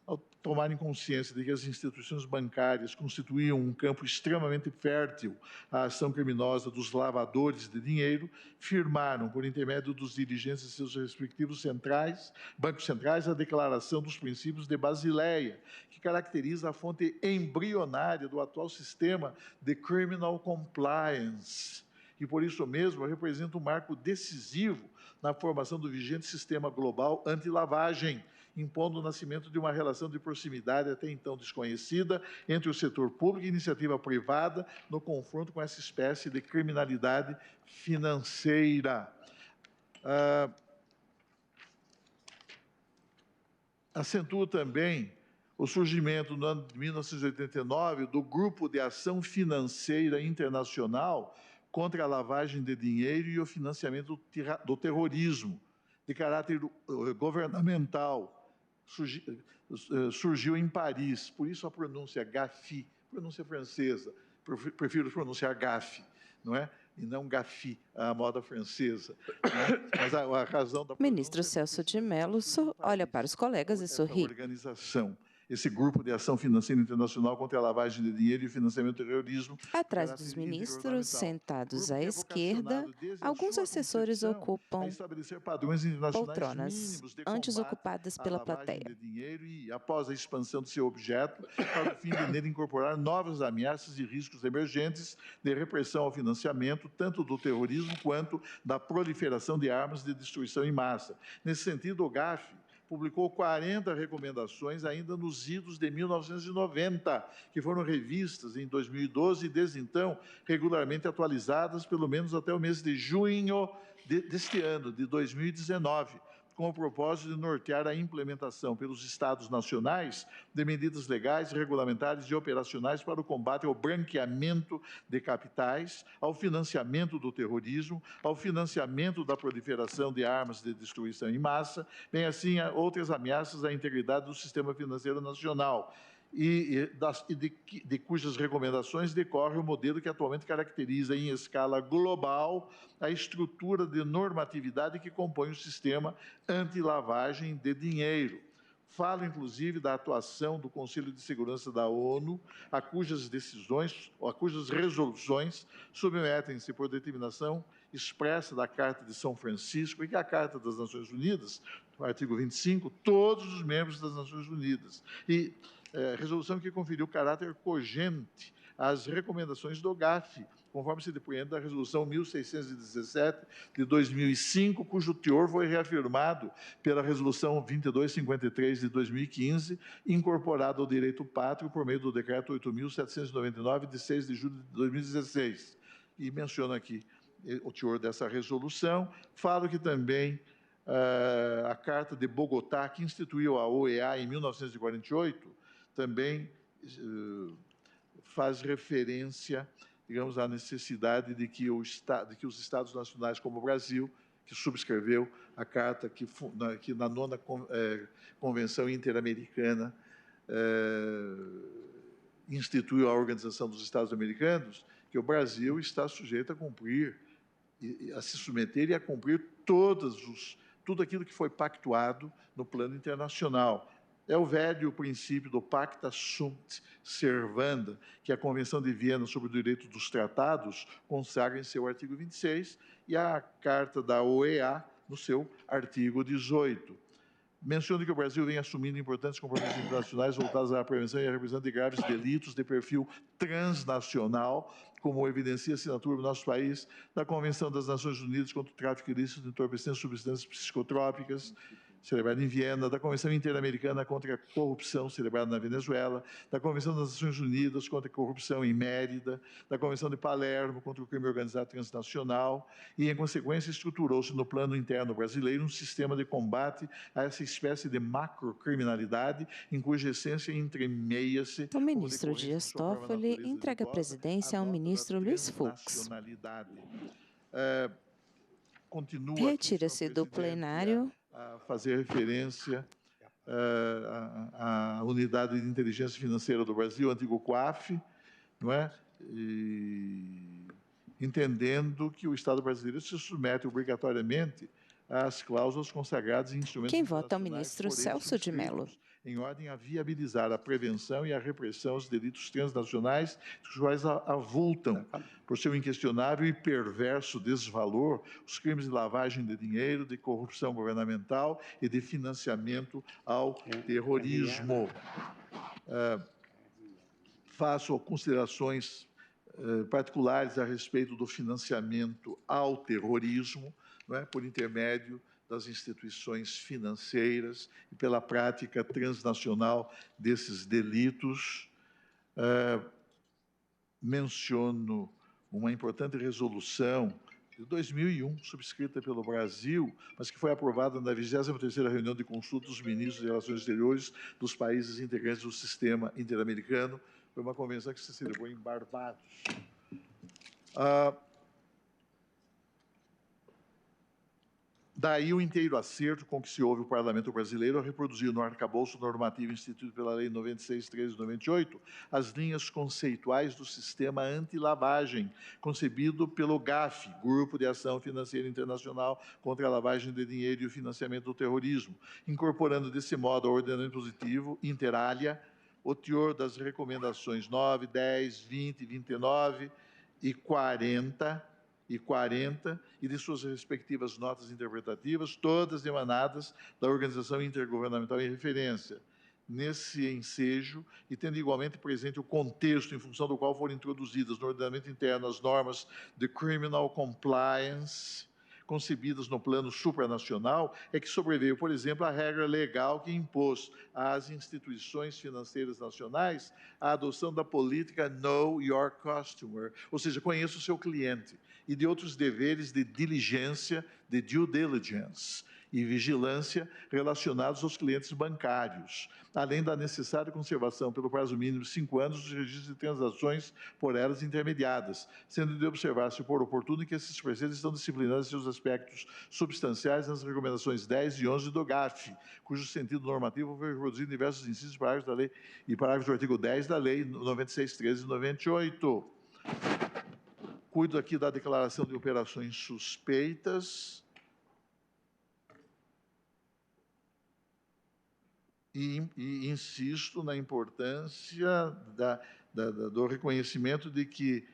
ao tomarem consciência de que as instituições bancárias constituíam um campo extremamente fértil à ação criminosa dos lavadores de dinheiro, firmaram, por intermédio dos dirigentes de seus respectivos bancos centrais, a Declaração dos Princípios de Basileia, que caracteriza a fonte embrionária do atual sistema de criminal compliance, e por isso mesmo representa um marco decisivo na formação do vigente sistema global anti-lavagem, impondo o nascimento de uma relação de proximidade até então desconhecida entre o setor público e a iniciativa privada no confronto com essa espécie de criminalidade financeira. Acentua também o surgimento, no ano de 1989, do Grupo de Ação Financeira Internacional contra a lavagem de dinheiro e o financiamento do terrorismo, de caráter governamental. Surgiu em Paris, por isso a pronúncia GAFI, pronúncia francesa, prefiro pronunciar GAFI, não é? E não GAFI, a moda francesa. Né? Mas a razão da Ministro Celso de Mello olha para os colegas e sorri. Organização. Esse grupo de ação financeira internacional contra a lavagem de dinheiro e o financiamento do terrorismo. Atrás dos ministros, sentados à esquerda, alguns assessores ocupam poltronas, antes ocupadas pela plateia. E, após a expansão de seu objeto, para o fim de nele incorporar novas ameaças e riscos emergentes de repressão ao financiamento, tanto do terrorismo quanto da proliferação de armas de destruição em massa. Nesse sentido, o GAF publicou 40 recomendações ainda nos idos de 1990, que foram revistas em 2012 e, desde então, regularmente atualizadas, pelo menos até o mês de junho deste ano, de 2019, com o propósito de nortear a implementação pelos Estados nacionais de medidas legais, regulamentares e operacionais para o combate ao branqueamento de capitais, ao financiamento do terrorismo, ao financiamento da proliferação de armas de destruição em massa, bem assim a outras ameaças à integridade do sistema financeiro nacional. de cujas recomendações decorre o modelo que atualmente caracteriza em escala global a estrutura de normatividade que compõe o sistema anti-lavagem de dinheiro. Fala, inclusive, da atuação do Conselho de Segurança da ONU, a cujas resoluções submetem-se por determinação expressa da Carta de São Francisco e que a Carta das Nações Unidas, no artigo 25, todos os membros das Nações Unidas. E resolução que conferiu caráter cogente às recomendações do GAF, conforme se depreende da Resolução 1617 de 2005, cujo teor foi reafirmado pela Resolução 2253 de 2015, incorporado ao direito pátrio por meio do Decreto 8.799, de 6 de julho de 2016. E menciono aqui o teor dessa resolução. Falo que também a Carta de Bogotá, que instituiu a OEA em 1948, também faz referência, digamos, à necessidade de que os Estados nacionais, como o Brasil, que subscreveu a carta que na 9ª Convenção Interamericana instituiu a Organização dos Estados Americanos, que o Brasil está sujeito a cumprir, a se submeter e a cumprir tudo aquilo que foi pactuado no plano internacional. É o velho princípio do pacta sunt servanda, que a Convenção de Viena sobre o Direito dos Tratados consagra em seu artigo 26 e a Carta da OEA no seu artigo 18. Menciono que o Brasil vem assumindo importantes compromissos internacionais voltados à prevenção e à repressão de graves delitos de perfil transnacional, como evidencia a assinatura do nosso país da Convenção das Nações Unidas contra o Tráfico Ilícito de Entorpecentes e Substâncias Psicotrópicas, celebrada em Viena, da Convenção Interamericana contra a Corrupção, celebrada na Venezuela, da Convenção das Nações Unidas contra a Corrupção em Mérida, da Convenção de Palermo contra o Crime Organizado Transnacional, e, em consequência, estruturou-se no plano interno brasileiro um sistema de combate a essa espécie de macrocriminalidade, em cuja essência entremeia-se... O ministro Dias Toffoli entrega a presidência ao ministro Luiz Fux. Retira-se do plenário a fazer referência à Unidade de Inteligência Financeira do Brasil, antigo COAF, não é? E, entendendo que o Estado brasileiro se submete obrigatoriamente às cláusulas consagradas em instrumentos... Quem vota é o ministro Celso de Mello. Em ordem a viabilizar a prevenção e a repressão aos delitos transnacionais, os quais avultam, por seu inquestionável e perverso desvalor, os crimes de lavagem de dinheiro, de corrupção governamental e de financiamento ao terrorismo. Faço considerações particulares a respeito do financiamento ao terrorismo, não é, por intermédio das instituições financeiras e pela prática transnacional desses delitos. Menciono uma importante resolução de 2001, subscrita pelo Brasil, mas que foi aprovada na 23ª reunião de consulta dos ministros de Relações Exteriores dos países integrantes do sistema interamericano. Foi uma convenção que se celebrou em Barbados. Daí o inteiro acerto com que se houve o Parlamento brasileiro a reproduzir no arcabouço normativo instituído pela Lei 96.13 de 98 as linhas conceituais do sistema anti-lavagem, concebido pelo GAF, Grupo de Ação Financeira Internacional contra a Lavagem de Dinheiro e o Financiamento do Terrorismo, incorporando desse modo ao ordenamento positivo, inter alia, o teor das recomendações 9, 10, 20, 29 e 40 e de suas respectivas notas interpretativas, todas emanadas da Organização Intergovernamental em referência. Nesse ensejo, e tendo igualmente presente o contexto em função do qual foram introduzidas no ordenamento interno as normas de Criminal Compliance, concebidas no plano supranacional, é que sobreveio, por exemplo, a regra legal que impôs às instituições financeiras nacionais a adoção da política Know Your Customer, ou seja, conheça o seu cliente, e de outros deveres de diligência, de due diligence. e vigilância relacionados aos clientes bancários, além da necessária conservação pelo prazo mínimo de 5 anos dos registros de transações por elas intermediadas, sendo de observar-se por oportuno que esses preceitos estão disciplinados em seus aspectos substanciais nas recomendações 10 e 11 do GAF, cujo sentido normativo foi reproduzido em diversos incisos parágrafos da lei e parágrafos do artigo 10 da lei 96.13 e 98. Cuido aqui da declaração de operações suspeitas e insisto na importância do reconhecimento de que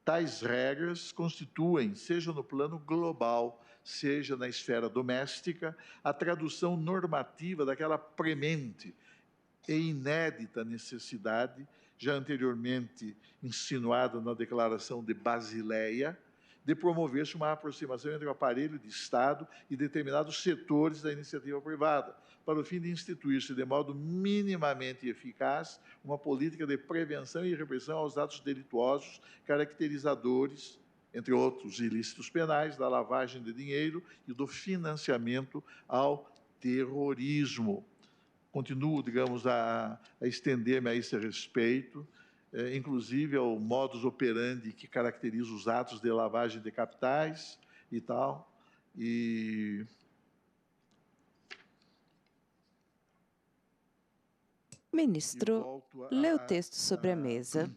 tais regras constituem, seja no plano global, seja na esfera doméstica, a tradução normativa daquela premente e inédita necessidade, já anteriormente insinuada na Declaração de Basileia, de promover-se uma aproximação entre o aparelho de Estado e determinados setores da iniciativa privada, para o fim de instituir-se de modo minimamente eficaz uma política de prevenção e repressão aos atos delituosos caracterizadores, entre outros ilícitos penais, da lavagem de dinheiro e do financiamento ao terrorismo. Continuo, digamos, a estender-me a esse respeito, inclusive ao modus operandi que caracteriza os atos de lavagem de capitais e tal. Ministro, lê o texto sobre a mesa.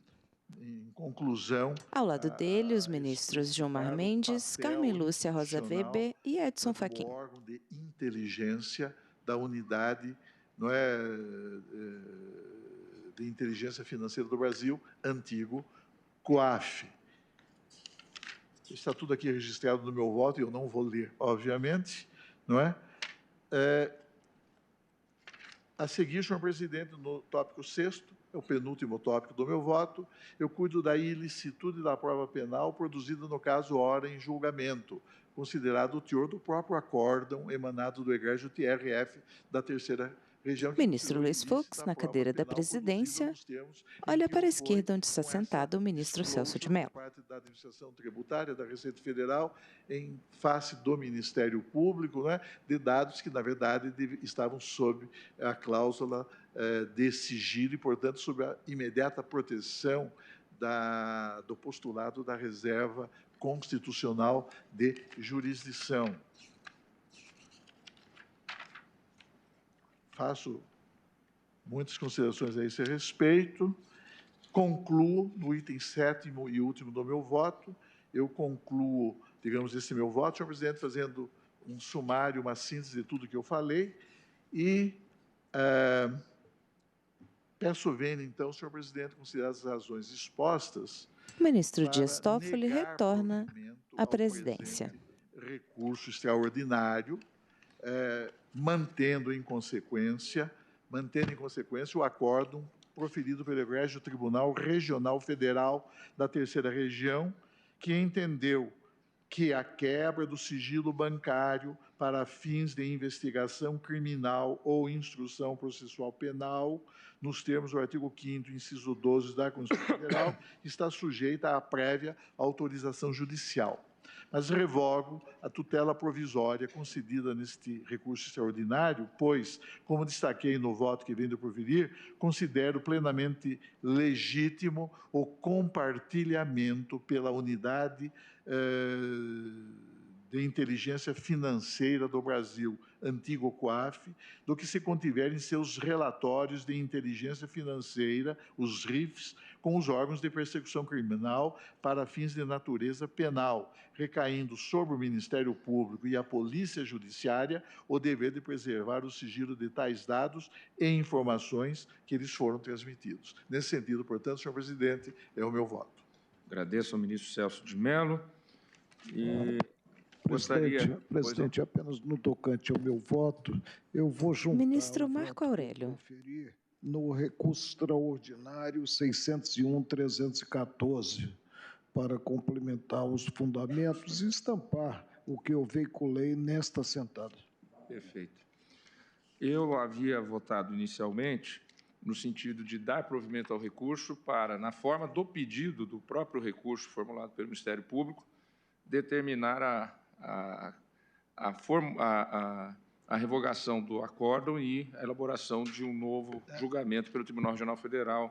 Em conclusão... Ao lado dele, os ministros Gilmar Mendes, Carmen Lúcia Rosa Weber e Edson Fachin. O órgão de inteligência da unidade de inteligência financeira do Brasil, antigo COAF. Está tudo aqui registrado no meu voto, e eu não vou ler, obviamente, não é? A seguir, senhor presidente, no tópico 6º, é o penúltimo tópico do meu voto, eu cuido da ilicitude da prova penal produzida no caso ora em julgamento, considerado o teor do próprio acórdão emanado do egrégio TRF da terceira região. Ministro Luiz Fux, na cadeira da presidência, olha para a esquerda onde está sentado o ministro Celso de Mello. Parte da administração tributária da Receita Federal em face do Ministério Público, de dados que, na verdade, estavam sob a cláusula de sigilo e, portanto, sob a imediata proteção do postulado da reserva constitucional de jurisdição. Faço muitas considerações a esse respeito. Concluo no item 7º e último do meu voto. Eu concluo, digamos, esse meu voto, senhor presidente, fazendo um sumário, uma síntese de tudo que eu falei e peço vênia, então, senhor presidente, considerar as razões expostas. O ministro Dias Toffoli retorna à presidência. Recurso extraordinário, mantendo em consequência o acórdão proferido pelo egrégio Tribunal Regional Federal da Terceira Região, que entendeu que a quebra do sigilo bancário para fins de investigação criminal ou instrução processual penal, nos termos do artigo 5º, inciso 12 da Constituição Federal, está sujeita à prévia autorização judicial. Mas revogo a tutela provisória concedida neste recurso extraordinário, pois, como destaquei no voto que venho de proferir, considero plenamente legítimo o compartilhamento pela unidade de inteligência financeira do Brasil, antigo COAF, do que se contiver em seus relatórios de inteligência financeira, os RIFs, com os órgãos de persecução criminal para fins de natureza penal, recaindo sobre o Ministério Público e a Polícia Judiciária o dever de preservar o sigilo de tais dados e informações que lhes foram transmitidos. Nesse sentido, portanto, senhor presidente, é o meu voto. Agradeço ao ministro Celso de Mello. Presidente, apenas no tocante ao meu voto, eu vou juntar... Ministro Marco Aurélio. No recurso extraordinário 601-314, para complementar os fundamentos e estampar o que eu veiculei nesta assentada. Perfeito. Eu havia votado inicialmente no sentido de dar provimento ao recurso para, na forma do pedido do próprio recurso formulado pelo Ministério Público, determinar a revogação do acórdão e a elaboração de um novo julgamento pelo Tribunal Regional Federal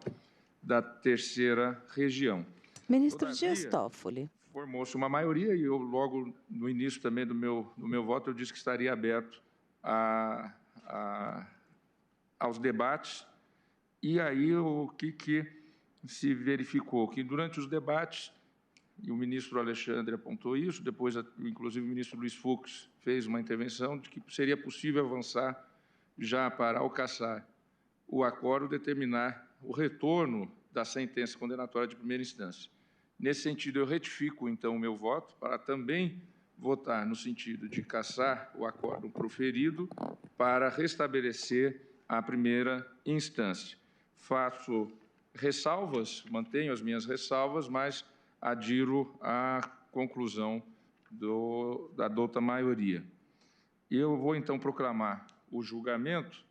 da Terceira Região. Ministro Dias Toffoli. Formou-se uma maioria e eu, logo no início também do meu voto, eu disse que estaria aberto aos debates. E aí o que se verificou? Que durante os debates, e o ministro Alexandre apontou isso, depois, inclusive, o ministro Luiz Fux fez uma intervenção de que seria possível avançar já para alcançar o acordo, determinar o retorno da sentença condenatória de primeira instância. Nesse sentido, eu retifico, então, o meu voto para também votar no sentido de cassar o acordo proferido para restabelecer a primeira instância. Faço ressalvas, mantenho as minhas ressalvas, mas adiro à conclusão da dota maioria. Eu vou, então, proclamar o julgamento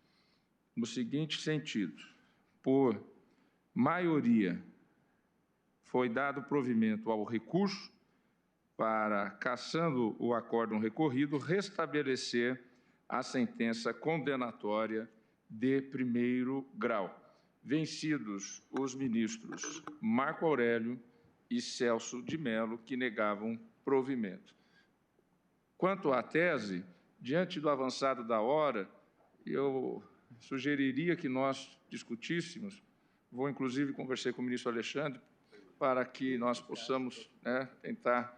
no seguinte sentido. Por maioria, foi dado provimento ao recurso para, cassando o acórdão recorrido, restabelecer a sentença condenatória de primeiro grau, vencidos os ministros Marco Aurélio e Celso de Mello, que negavam provimento. Quanto à tese, diante do avançado da hora, eu sugeriria que nós discutíssemos, vou inclusive conversar com o ministro Alexandre, para que nós possamos tentar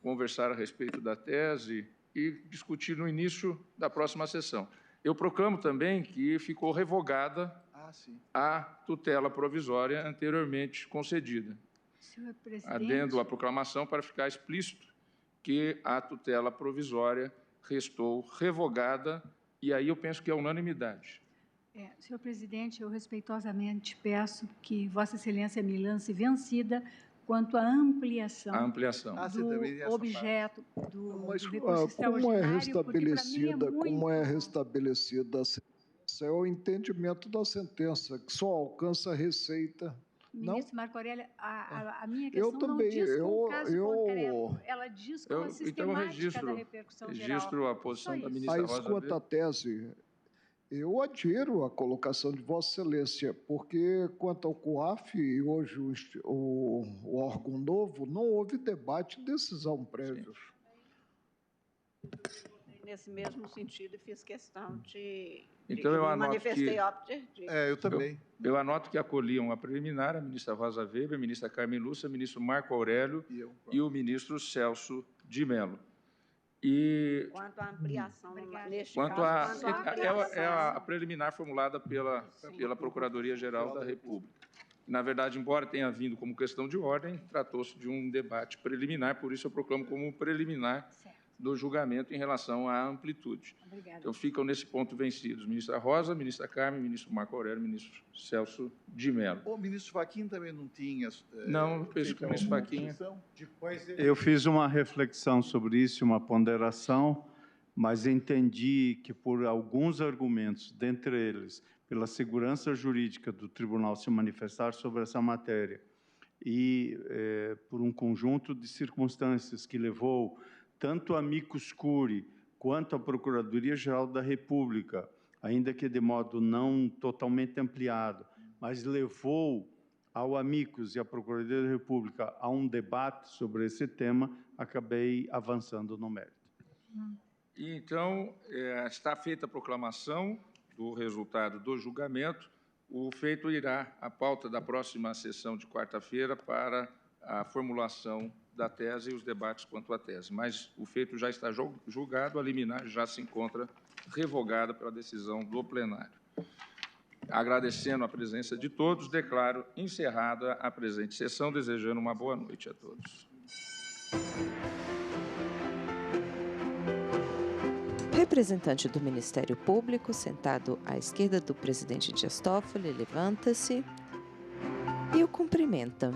conversar a respeito da tese e discutir no início da próxima sessão. Eu proclamo também que ficou revogada a tutela provisória anteriormente concedida. Senhor presidente, adendo à proclamação para ficar explícito que a tutela provisória restou revogada, e aí eu penso que é unanimidade. Senhor presidente, eu respeitosamente peço que Vossa Excelência me lance vencida quanto à ampliação, do objeto do recurso extraordinário, como é restabelecida a sentença, é o entendimento da sentença, que só alcança a receita. Ministro Marco Aurélio, a minha questão não diz com o caso concreto, ela diz com a sistemática da repercussão geral. Registro a posição da ministra Rosa Weber. Quanto à tese, eu adiro a colocação de Vossa Excelência, porque quanto ao COAF, e hoje o órgão novo, não houve debate e decisão prévia. Nesse mesmo sentido, fiz questão de... Então, eu anoto manifestei que... óbvio de... eu também. Eu anoto que acolhiam a preliminar a ministra Rosa Weber, a ministra Carmen Lúcia, o ministro Marco Aurélio e o ministro Celso de Mello. E quanto à ampliação, neste quanto caso, a preliminar formulada pela Procuradoria-Geral da República. Na verdade, embora tenha vindo como questão de ordem, tratou-se de um debate preliminar, por isso eu proclamo como preliminar do julgamento em relação à amplitude. Obrigada. Então, ficam nesse ponto vencidos ministra Rosa, ministra Carmen, ministro Marco Aurélio, ministro Celso de Mello. O ministro Fachin também não tinha... Não, eu penso que o ministro Fachin... Eu fiz uma reflexão sobre isso, uma ponderação, mas entendi que por alguns argumentos, dentre eles, pela segurança jurídica do tribunal se manifestar sobre essa matéria e por um conjunto de circunstâncias que levou tanto a amicus curiae quanto a Procuradoria-Geral da República, ainda que de modo não totalmente ampliado, mas levou ao amicus e à Procuradoria da República a um debate sobre esse tema, acabei avançando no mérito. Então, está feita a proclamação do resultado do julgamento. O feito irá à pauta da próxima sessão de quarta-feira para a formulação da tese e os debates quanto à tese. Mas o feito já está julgado, a liminar já se encontra revogada pela decisão do plenário. Agradecendo a presença de todos, declaro encerrada a presente sessão, desejando uma boa noite a todos. Representante do Ministério Público, sentado à esquerda do presidente Dias Toffoli, levanta-se e o cumprimenta.